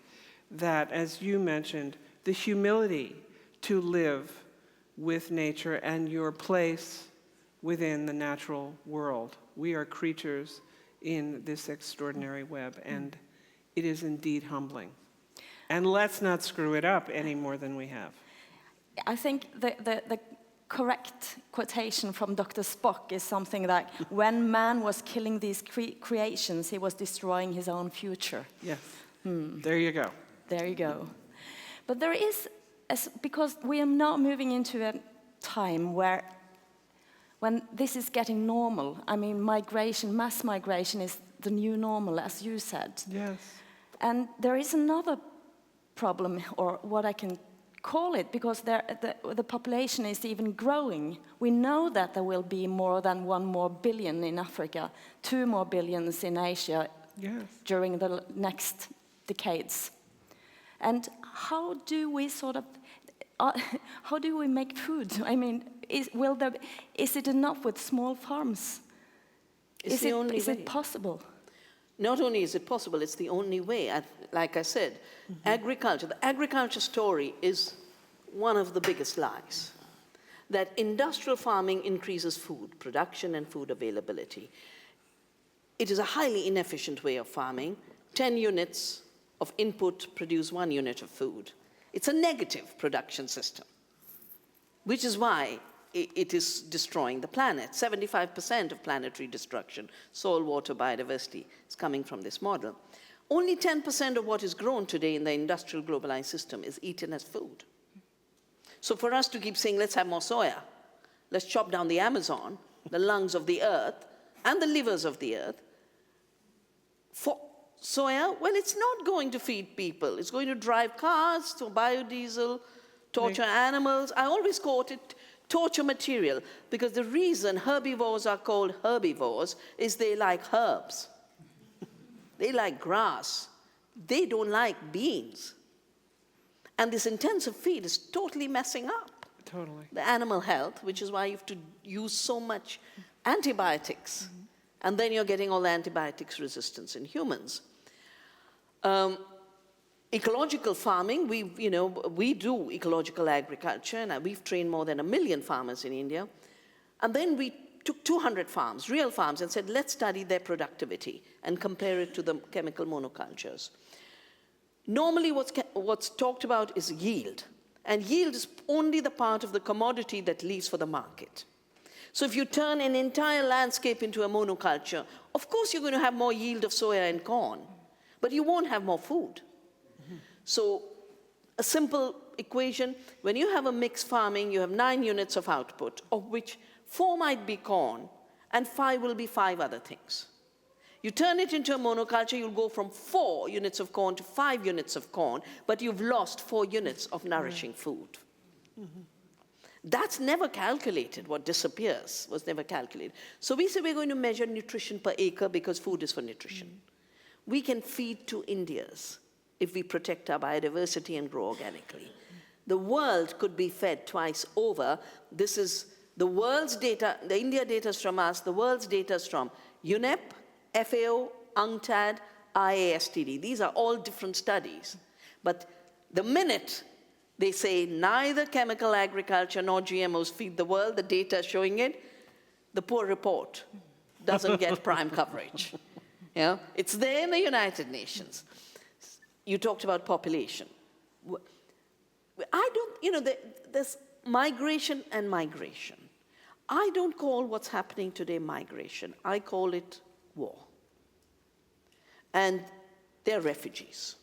that, as you mentioned, the humility to live with nature and your place within the natural world. We are creatures in this extraordinary web, and it is indeed humbling. And let's not screw it up any more than we have. I think the correct quotation from Dr. Spock is something like, when man was killing these creations, he was destroying his own future. Yes. There you go. There you go. But there is, because we are now moving into a time when this is getting normal. I mean, migration, mass migration is the new normal, as you said. Yes. And there is another problem, or what I can call it, because the population is even growing. We know that there will be more than 1 more billion in Africa, 2 more billions in Asia during the next decades. And how do we how do we make food? I mean, is it enough with small farms? Is it possible? Not only is it possible, it's the only way. Like I said, agriculture, the agriculture story is one of the biggest lies. That industrial farming increases food production and food availability. It is a highly inefficient way of farming. 10 units of input produce 1 unit of food. It's a negative production system, which is why it is destroying the planet. 75% of planetary destruction, soil, water, biodiversity, is coming from this model. Only 10% of what is grown today in the industrial globalized system is eaten as food. So for us to keep saying, let's have more soya, let's chop down the Amazon, the lungs of the earth, and the livers of the earth, for soya, well, it's not going to feed people. It's going to drive cars to biodiesel, torture animals. I always quote it, torture material, because the reason herbivores are called herbivores is they like herbs. They like grass. They don't like beans. And this intensive feed is totally messing up the animal health, which is why you have to use so much antibiotics. And then you're getting all the antibiotics resistance in humans. Ecological farming, we do ecological agriculture, and we've trained more than 1 million farmers in India. And then we took 200 farms, real farms, and said, let's study their productivity and compare it to the chemical monocultures. Normally what's talked about is yield. And yield is only the part of the commodity that leaves for the market. So if you turn an entire landscape into a monoculture, of course you're going to have more yield of soya and corn, but you won't have more food. So a simple equation, when you have a mixed farming, you have 9 units of output, of which 4 might be corn, and 5 will be 5 other things. You turn it into a monoculture, you'll go from 4 units of corn to 5 units of corn, but you've lost 4 units of nourishing food. That's never calculated. What disappears was never calculated. So we say we're going to measure nutrition per acre because food is for nutrition. We can feed 2 Indias if we protect our biodiversity and grow organically. The world could be fed twice over. This is the world's data. The India data is from us. The world's data is from UNEP, FAO, UNCTAD, IASTD. These are all different studies. But the minute they say neither chemical agriculture nor GMOs feed the world, the data is showing it, the poor report doesn't get prime coverage. It's there in the United Nations. You talked about population. There's migration and migration. I don't call what's happening today migration. I call it war. And they're refugees.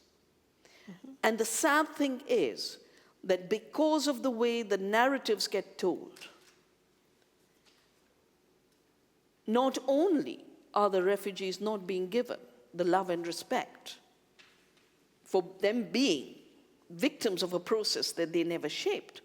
And the sad thing is that because of the way the narratives get told, not only are the refugees not being given the love and respect for them being victims of a process that they never shaped.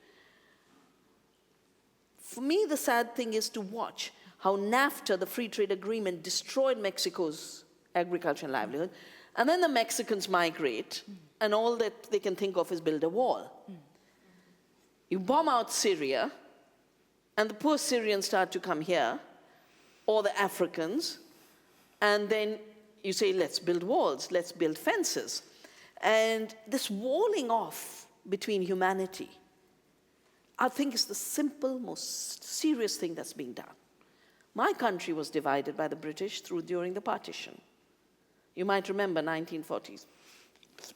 For me, the sad thing is to watch how NAFTA, the free trade agreement, destroyed Mexico's agriculture and livelihood, and then the Mexicans migrate, and all that they can think of is build a wall. You bomb out Syria, and the poor Syrians start to come here, or the Africans, and then you say, let's build walls, let's build fences. And this walling off between humanity, I think is the simple, most serious thing that's being done. My country was divided by the British during the partition. You might remember 1940s,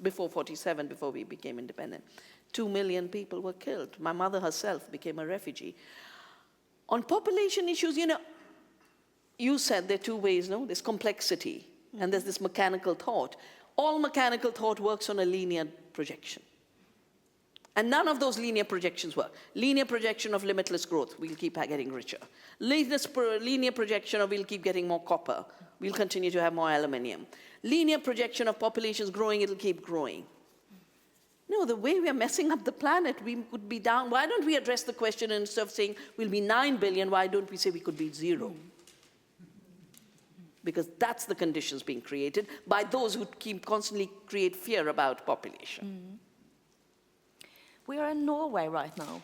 before 47, before we became independent. 2 million people were killed. My mother herself became a refugee. On population issues, you said there are two ways, no? There's complexity, and there's this mechanical thought. All mechanical thought works on a linear projection. And none of those linear projections work. Linear projection of limitless growth, we'll keep getting richer. Linear projection of we'll keep getting more copper, we'll continue to have more aluminium. Linear projection of populations growing, it'll keep growing. No, the way we are messing up the planet, we could be down. Why don't we address the question instead of saying we'll be 9 billion, why don't we say we could be 0? Because that's the conditions being created by those who constantly create fear about population. We are in Norway right now.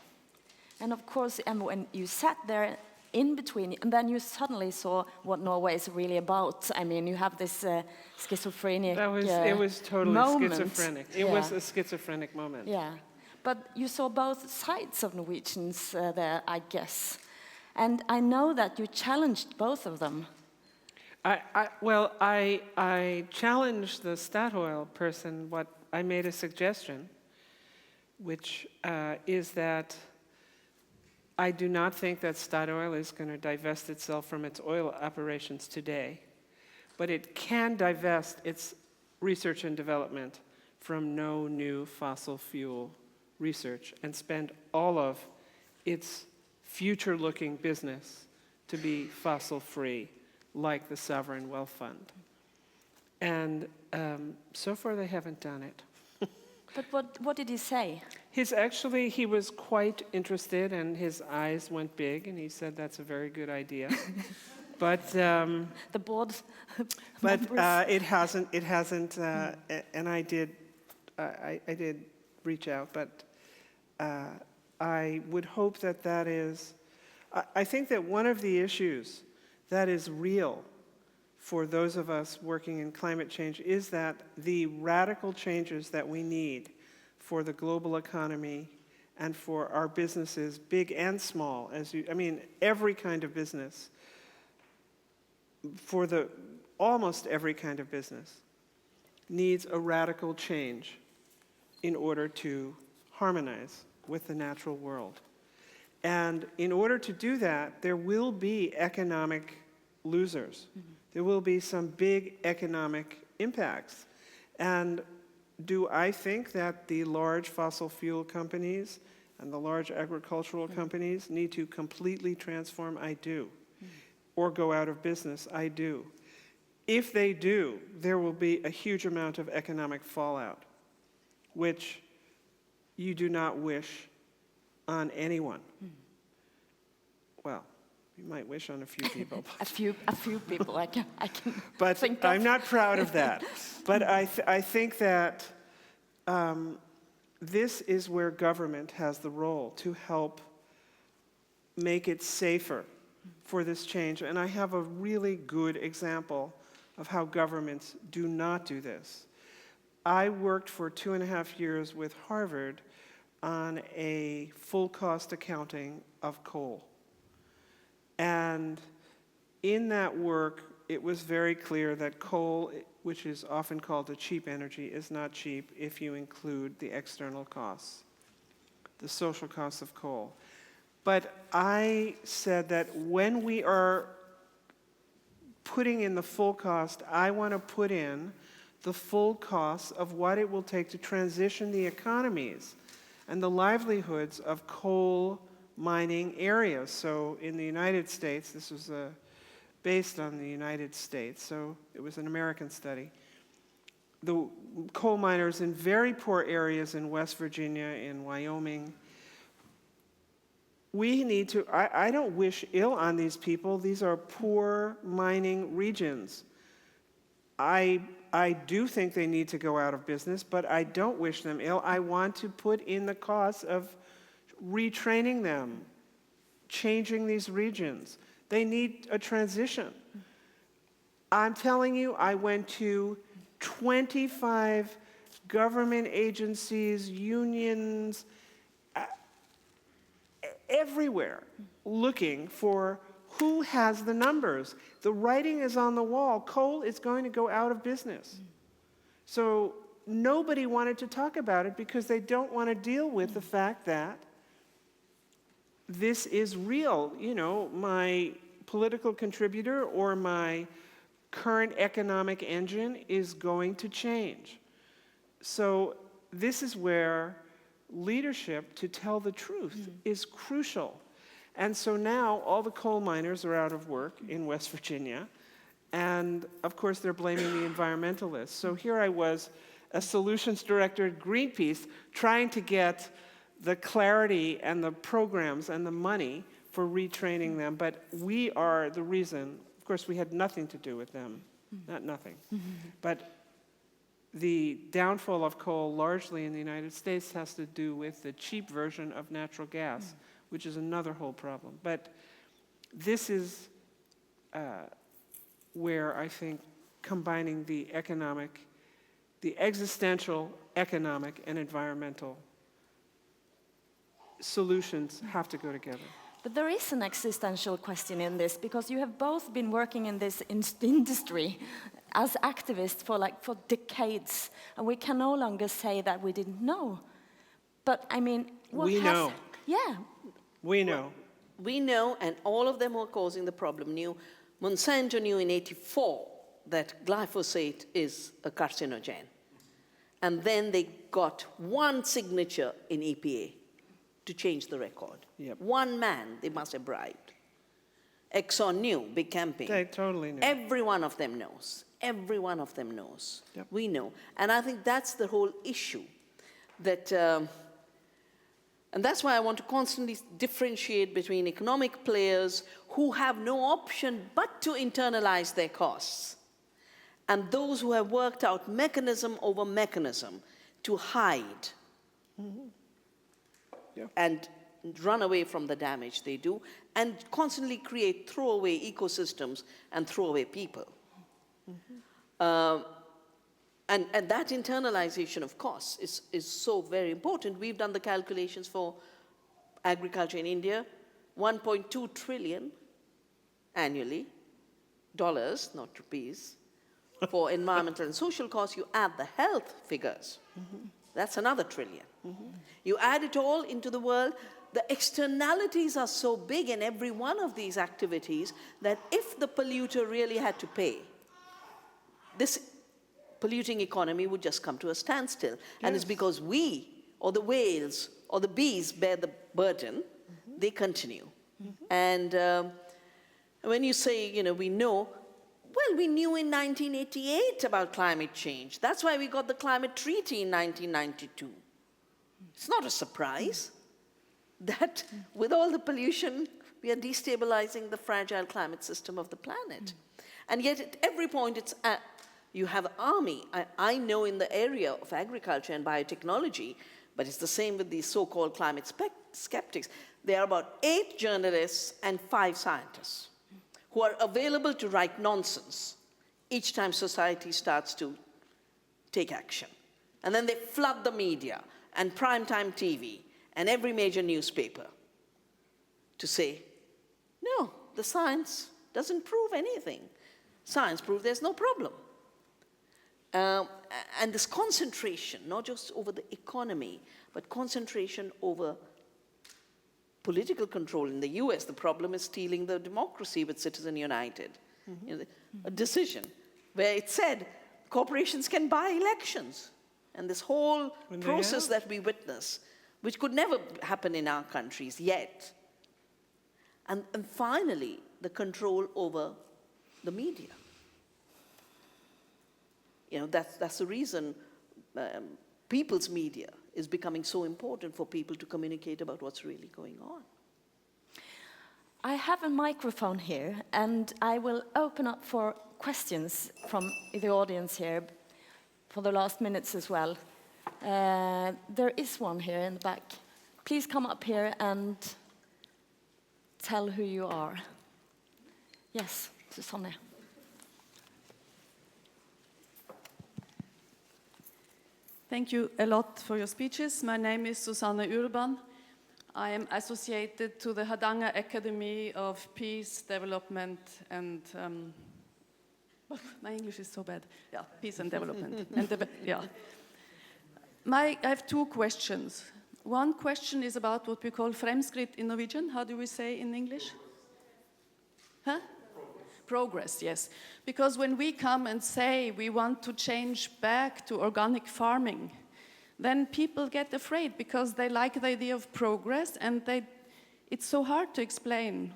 And of course, and when you sat there in between, and then you suddenly saw what Norway is really about. I mean, you have this schizophrenic It was totally moment. schizophrenic. It was a schizophrenic moment. Yeah, but you saw both sides of Norwegians there, I guess. And I know that you challenged both of them. I challenged the Statoil person. I made a suggestion, which is that I do not think that Statoil is going to divest itself from its oil operations today, but it can divest its research and development from no new fossil fuel research and spend all of its future-looking business to be fossil-free, like the Sovereign Wealth Fund. And so far they haven't done it. But what did he say? He was quite interested, and his eyes went big, and he said that's a very good idea. But the board. It hasn't, and I did reach out, but I would hope that is. I think that one of the issues that is real for those of us working in climate change is that the radical changes that we need for the global economy and for our businesses, big and small, every kind of business, almost every kind of business, needs a radical change in order to harmonize with the natural world. And in order to do that, there will be economic losers. There will be some big economic impacts. And do I think that the large fossil fuel companies and the large agricultural companies need to completely transform? I do. Or go out of business? I do. If they do, there will be a huge amount of economic fallout, which you do not wish on anyone. Well, you might wish on a few people. a few people I can but think of. I'm not proud of that. But I think that this is where government has the role to help make it safer for this change. And I have a really good example of how governments do not do this. I worked for 2.5 years with Harvard on a full cost accounting of coal. And in that work, it was very clear that coal, which is often called a cheap energy, is not cheap if you include the external costs, the social costs of coal. But I said that when we are putting in the full cost, I want to put in the full cost of what it will take to transition the economies and the livelihoods of coal mining areas. So in the United States, this was based on the United States, so it was an American study. The coal miners in very poor areas in West Virginia, in Wyoming, we need to, I don't wish ill on these people. These are poor mining regions. I do think they need to go out of business, but I don't wish them ill. I want to put in the cost of retraining them, changing these regions. They need a transition. I'm telling you, I went to 25 government agencies, unions, everywhere looking for who has the numbers. The writing is on the wall. Coal is going to go out of business. So nobody wanted to talk about it because they don't want to deal with the fact that this is real. You know, my political contributor or my current economic engine is going to change. So this is where leadership, to tell the truth, is crucial. And so now all the coal miners are out of work in West Virginia, and of course they're blaming the environmentalists. So here I was, a solutions director at Greenpeace, trying to get the clarity and the programs and the money for retraining them, but we are the reason. Of course, we had nothing to do with them, not nothing. But the downfall of coal largely in the United States has to do with the cheap version of natural gas, which is another whole problem. But this is where I think combining the existential, economic, and environmental solutions have to go together. But there is an existential question in this, because you have both been working in this industry as activists for decades, and we can no longer say that we didn't know. But I mean, we know. Yeah. We know. We know, and all of them who are causing the problem knew. Monsanto knew in '84 that glyphosate is a carcinogen. And then they got one signature in EPA to change the record. Yep. One man they must have bribed. Exxon knew, big campaign. They totally knew. Every one of them knows. Every one of them knows. Yep. We know. And I think that's the whole issue. That, and that's why I want to constantly differentiate between economic players who have no option but to internalize their costs, and those who have worked out mechanism over mechanism to hide and run away from the damage they do, and constantly create throwaway ecosystems and throwaway people. And that internalization of costs is so very important. We've done the calculations for agriculture in India, 1.2 trillion annually, dollars, not rupees, for environmental and social costs. You add the health figures, that's another trillion. You add it all into the world, the externalities are so big in every one of these activities that if the polluter really had to pay, this polluting economy would just come to a standstill. Yes. And it's because we, or the whales, or the bees bear the burden, they continue. And when you say, you know, we know, well, we knew in 1988 about climate change. That's why we got the climate treaty in 1992. It's not a surprise that with all the pollution, we are destabilizing the fragile climate system of the planet. And yet at every point it's you have an army. I know in the area of agriculture and biotechnology, but it's the same with these so-called climate skeptics. There are about 8 journalists and 5 scientists who are available to write nonsense each time society starts to take action. And then they flood the media and primetime TV and every major newspaper to say, no, the science doesn't prove anything. Science proves there's no problem. And this concentration, not just over the economy, but concentration over political control. In the US, the problem is stealing the democracy with Citizen United. You know, a decision where it said corporations can buy elections. And this whole process that we witness, which could never happen in our countries yet. And finally, the control over the media. You know, that's the reason people's media is becoming so important for people to communicate about what's really going on. I have a microphone here, and I will open up for questions from the audience here for the last minutes as well. There is one here in the back. Please come up here and tell who you are. Yes, Susanne. Thank you a lot for your speeches. My name is Susanne Urban. I am associated to the Hardanger Academy of Peace, Development and my English is so bad. Yeah, peace and development. I have two questions. One question is about what we call fremskritt in Norwegian. How do we say in English? Huh? Progress, yes. Because when we come and say we want to change back to organic farming, then people get afraid because they like the idea of progress, and it's so hard to explain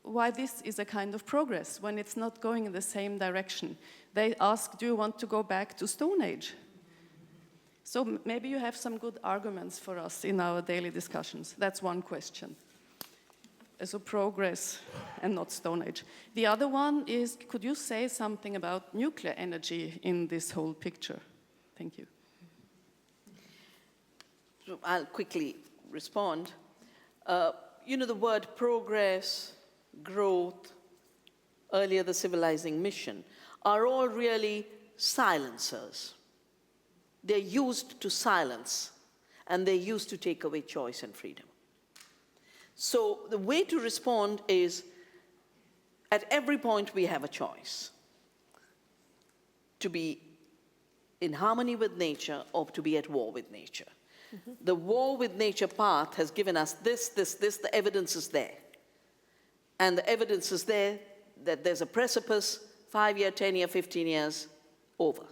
why this is a kind of progress when it's not going in the same direction. They ask, do you want to go back to Stone Age? So maybe you have some good arguments for us in our daily discussions. That's one question. So progress and not Stone Age. The other one is, could you say something about nuclear energy in this whole picture? Thank you. So I'll quickly respond. The word progress, growth, earlier the civilizing mission, are all really silencers. They're used to silence, and they're used to take away choice and freedom. So the way to respond is, at every point we have a choice. To be in harmony with nature or to be at war with nature. Mm-hmm. The war with nature path has given us this, the evidence is there. And the evidence is there that there's a precipice, 5 year, 10 year, 15 years, over.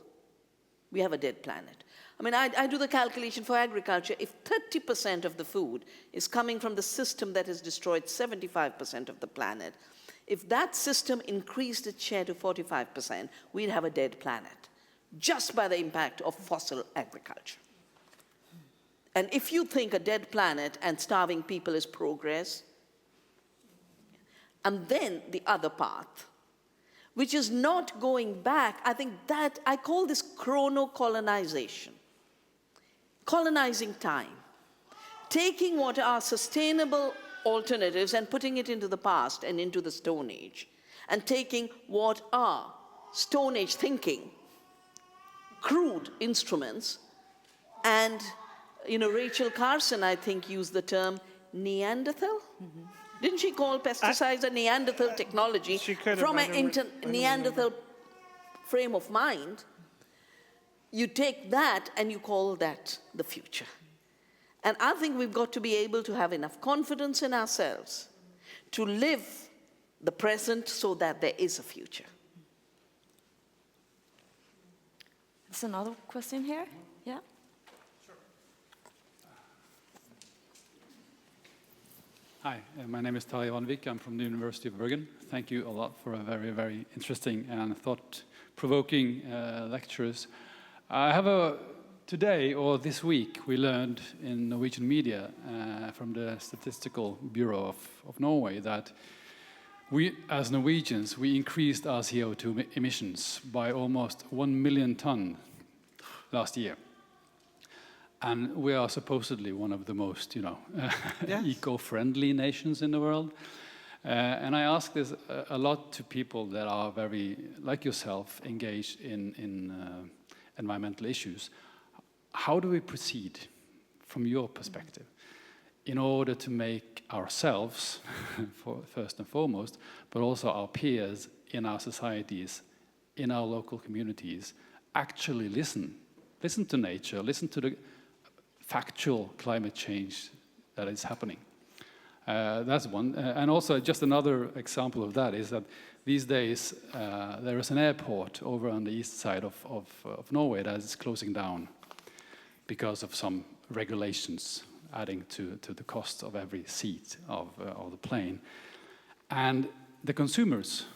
We have a dead planet. I mean, I do the calculation for agriculture. If 30% of the food is coming from the system that has destroyed 75% of the planet, if that system increased its share to 45%, we'd have a dead planet, just by the impact of fossil agriculture. And if you think a dead planet and starving people is progress, and then the other path, which is not going back, I think that, I call this chrono-colonization. Colonizing time. Taking what are sustainable alternatives and putting it into the past and into the Stone Age. And taking what are Stone Age thinking, crude instruments, and Rachel Carson, I think, used the term Neanderthal. Mm-hmm. Didn't she call pesticides a Neanderthal technology from an Neanderthal frame of mind? You take that and you call that the future. And I think we've got to be able to have enough confidence in ourselves to live the present so that there is a future. There's another question here. Yeah. Hi, my name is Hilde Sandvik. I'm from the University of Bergen. Thank you a lot for a very, very interesting and thought-provoking lectures. Today, or this week, we learned in Norwegian media from the Statistical Bureau of Norway that we, as Norwegians, we increased our CO2 emissions by almost 1 million tons last year. And we are supposedly one of the most, yes, eco-friendly nations in the world. And I ask this a lot to people that are very, like yourself, engaged in environmental issues. How do we proceed, from your perspective, in order to make ourselves, first and foremost, but also our peers in our societies, in our local communities, actually listen to nature, listen to the factual climate change that is happening. That's one. And also, just another example of that is that these days there is an airport over on the east side of Norway that is closing down because of some regulations adding to the cost of every seat of the plane. And the consumers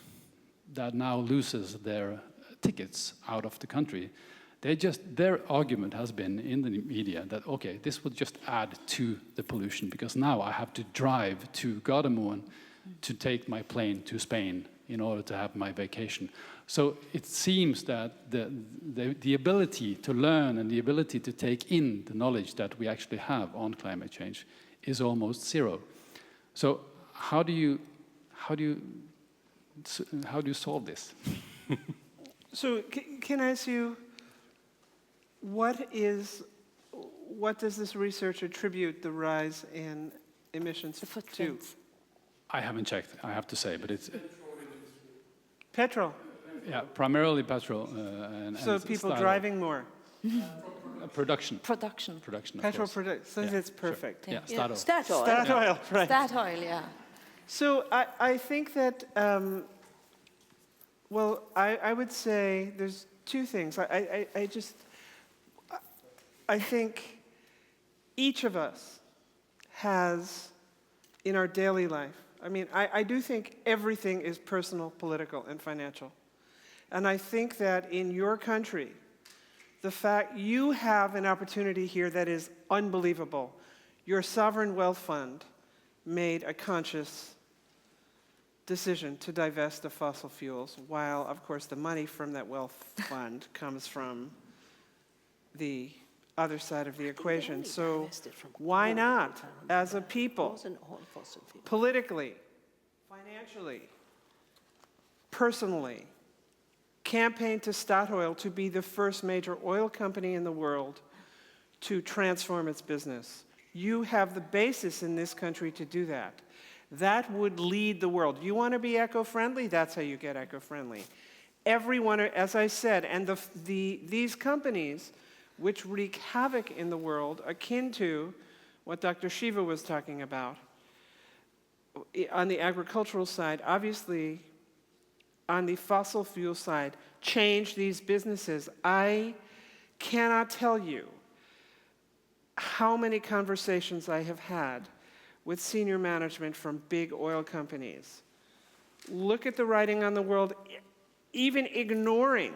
that now loses their tickets out of the country, their argument has been in the media that, okay, this will just add to the pollution because now I have to drive to Gardermoen to take my plane to Spain in order to have my vacation. So it seems that the ability to learn and the ability to take in the knowledge that we actually have on climate change is almost zero. So how do you solve this? So can I ask you, What does this research attribute the rise in emissions The to? footprint. I haven't checked, I have to say, but it's Petrol. primarily petrol So people driving more. production. Production. Production, of Petrol course. production. So Yeah, that's perfect. Sure. Yeah, Yeah. Statoil. Statoil. Statoil, right. That oil, yeah. So I think that, well, I would say there's two things. I think each of us has, in our daily life, I mean, I do think everything is personal, political, and financial. And I think that in your country, the fact you have an opportunity here that is unbelievable. Your sovereign wealth fund made a conscious decision to divest of fossil fuels, while, of course, the money from that wealth fund comes from the other side of the equation. So why not, as a people, politically, financially, personally, campaign to Statoil to be the first major oil company in the world to transform its business? You have the basis in this country to do that. That would lead the world. You want to be eco-friendly? That's how you get eco-friendly. Everyone, as I said, and these companies which wreak havoc in the world, akin to what Dr. Shiva was talking about, on the agricultural side, obviously, on the fossil fuel side, change these businesses. I cannot tell you how many conversations I have had with senior management from big oil companies. Look at the writing on the world, even ignoring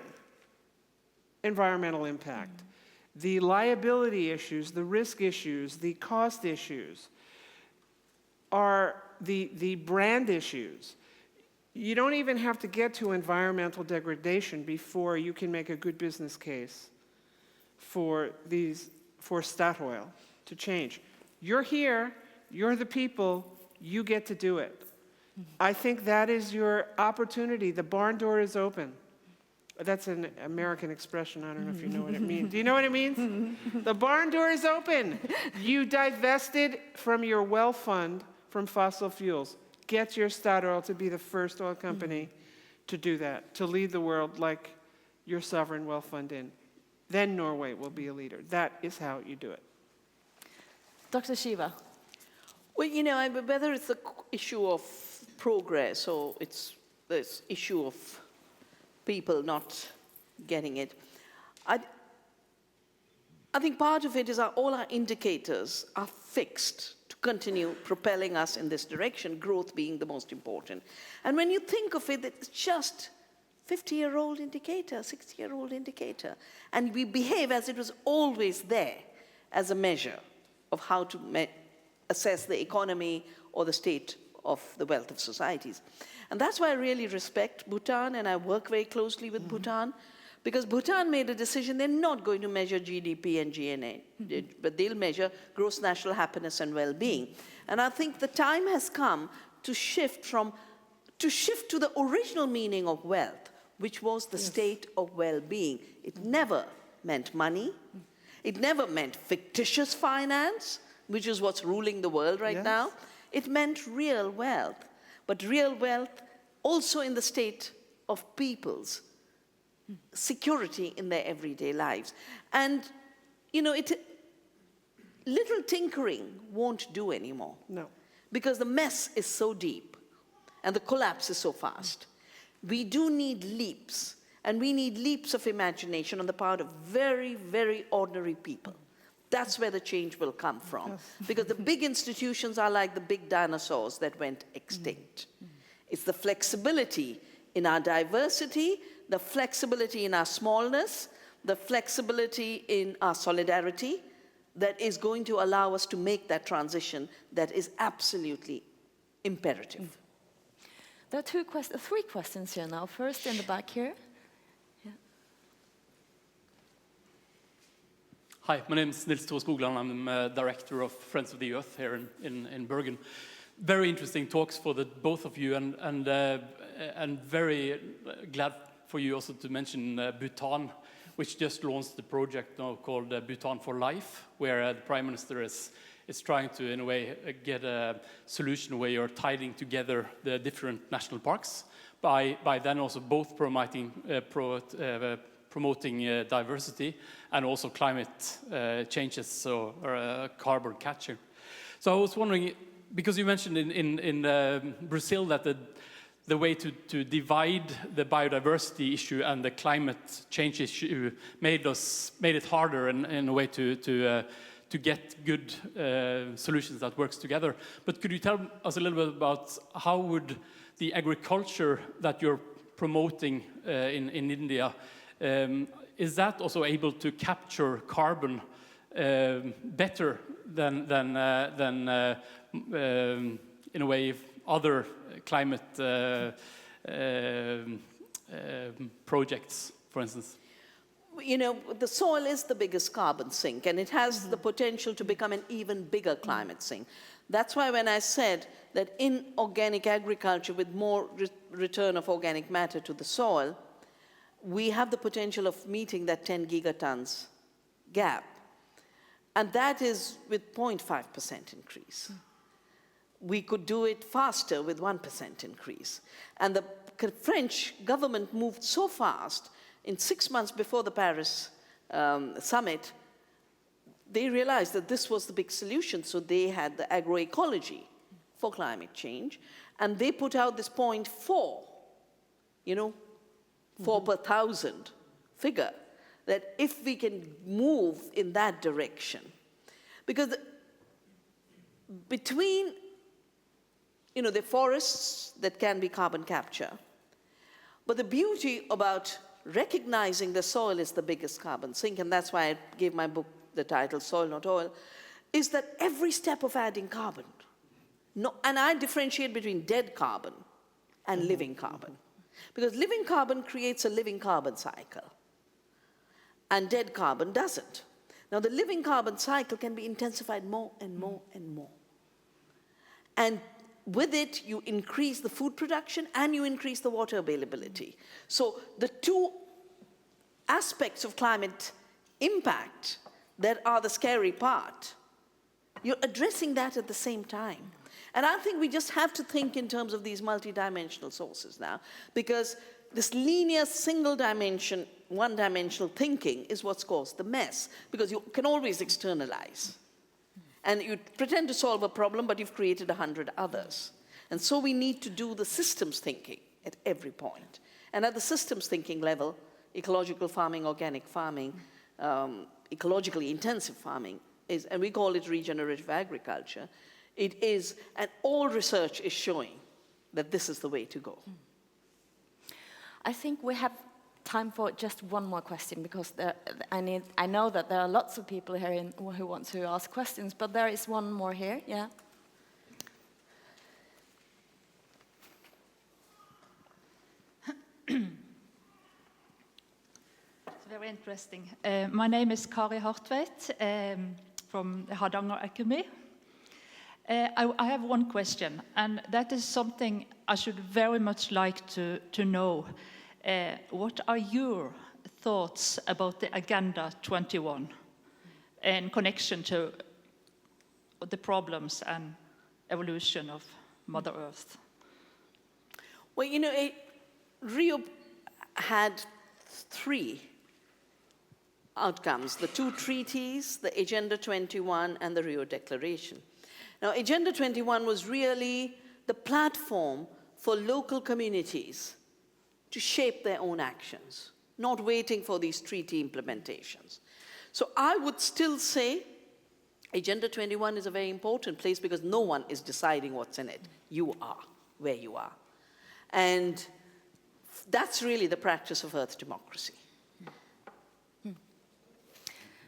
environmental impact. The liability issues, the risk issues, the cost issues are the brand issues. You don't even have to get to environmental degradation before you can make a good business case for Statoil to change. You're here, you're the people, you get to do it. I think that is your opportunity. The barn door is open. That's an American expression. I don't know if you know what it means. Do you know what it means? The barn door is open. You divested from your wealth fund from fossil fuels. Get your Statoil to be the first oil company to do that, to lead the world like your sovereign wealth fund did. Then Norway will be a leader. That is how you do it. Dr. Shiva. Well, you know, whether it's the issue of progress or it's this issue of people not getting it, I think part of it is all our indicators are fixed to continue propelling us in this direction, growth being the most important. And when you think of it, it's just 50-year-old indicator, 60-year-old indicator. And we behave as it was always there as a measure of how to assess the economy or the state of the wealth of societies. And that's why I really respect Bhutan, and I work very closely with Bhutan, because Bhutan made a decision they're not going to measure GDP and GNA, but they'll measure gross national happiness and well-being. And I think the time has come to shift to the original meaning of wealth, which was the state of well-being. It never meant money. It never meant fictitious finance, which is what's ruling the world right now. It meant real wealth, but real wealth also in the state of people's security in their everyday lives. And, you know, little tinkering won't do anymore. No. Because the mess is so deep and the collapse is so fast. We do need leaps, and we need leaps of imagination on the part of very, very ordinary people. That's where the change will come from. Because the big institutions are like the big dinosaurs that went extinct. It's the flexibility in our diversity, the flexibility in our smallness, the flexibility in our solidarity that is going to allow us to make that transition that is absolutely imperative. There are three questions here now. First in the back here. Hi, my name is Nils Tore Skogland. I'm director of Friends of the Earth here in Bergen. Very interesting talks for both of you, and very glad for you also to mention Bhutan, which just launched the project now called Bhutan for Life, where the Prime Minister is trying to, in a way, get a solution where you're tying together the different national parks by then also both promoting diversity and also climate changes, or carbon capture. So I was wondering, because you mentioned in Brazil that the way to divide the biodiversity issue and the climate change issue made it harder in a way to get good solutions that works together. But could you tell us a little bit about how would the agriculture that you're promoting in India, is that also able to capture carbon better than in a way other climate projects, for instance? You know, the soil is the biggest carbon sink, and it has the potential to become an even bigger climate sink. That's why when I said that in organic agriculture, with more return of organic matter to the soil, we have the potential of meeting that 10 gigatons gap. And that is with 0.5% increase. We could do it faster with 1% increase. And the French government moved so fast, in 6 months before the Paris summit, they realized that this was the big solution. So they had the agroecology for climate change. And they put out this 0.4, you know, 4 per thousand figure, that if we can move in that direction, because between, you know, the forests that can be carbon capture, but the beauty about recognizing the soil is the biggest carbon sink, and that's why I gave my book the title Soil Not Oil, is that every step of adding carbon, and I differentiate between dead carbon and living carbon, because living carbon creates a living carbon cycle, and dead carbon doesn't. Now, the living carbon cycle can be intensified more and more and more. And with it, you increase the food production and you increase the water availability. So the two aspects of climate impact that are the scary part, you're addressing that at the same time. And I think we just have to think in terms of these multidimensional sources now, because this linear, single-dimension, one-dimensional thinking is what's caused the mess, because you can always externalize. And you pretend to solve a problem, but you've created 100 others. And so we need to do the systems thinking at every point. And at the systems thinking level, ecological farming, organic farming, ecologically intensive farming is, and we call it regenerative agriculture, it is, and all research is showing that this is the way to go. I think we have time for just one more question, because I know that there are lots of people here who want to ask questions, but there is one more here, yeah. It's very interesting. My name is Kari Hartveit from Hardanger Academy. I have one question, and that is something I should very much like to know. What are your thoughts about the Agenda 21 in connection to the problems and evolution of Mother Earth? Well, you know, Rio had 3 outcomes: the 2 treaties, the Agenda 21, and the Rio Declaration. Now, Agenda 21 was really the platform for local communities to shape their own actions, not waiting for these treaty implementations. So I would still say Agenda 21 is a very important place, because no one is deciding what's in it. You are where you are. And that's really the practice of Earth democracy.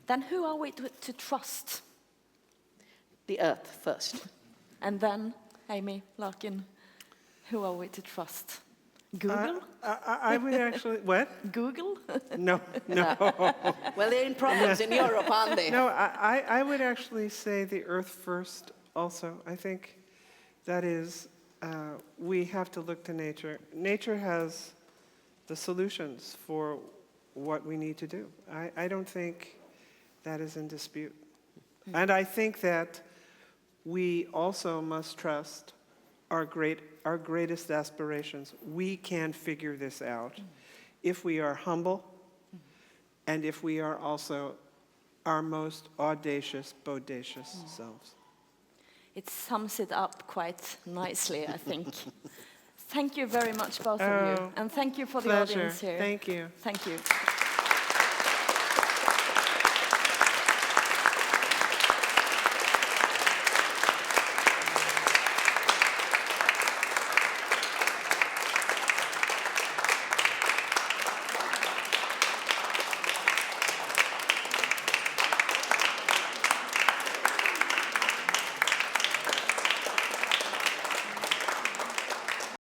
Then who are we to trust? The Earth first. And then, Amy Larkin, who are we to trust? Google? I would actually, what? Google? No. Well, they're in problems in Europe, aren't they? No, I would actually say the Earth first also. I think that is, we have to look to nature. Nature has the solutions for what we need to do. I don't think that is in dispute. And I think that we also must trust our greatest aspirations. We can figure this out if we are humble and if we are also our most audacious, bodacious selves. It sums it up quite nicely, I think. Thank you very much, both of you. And thank you for the Pleasure. audience here. Thank you. Thank you.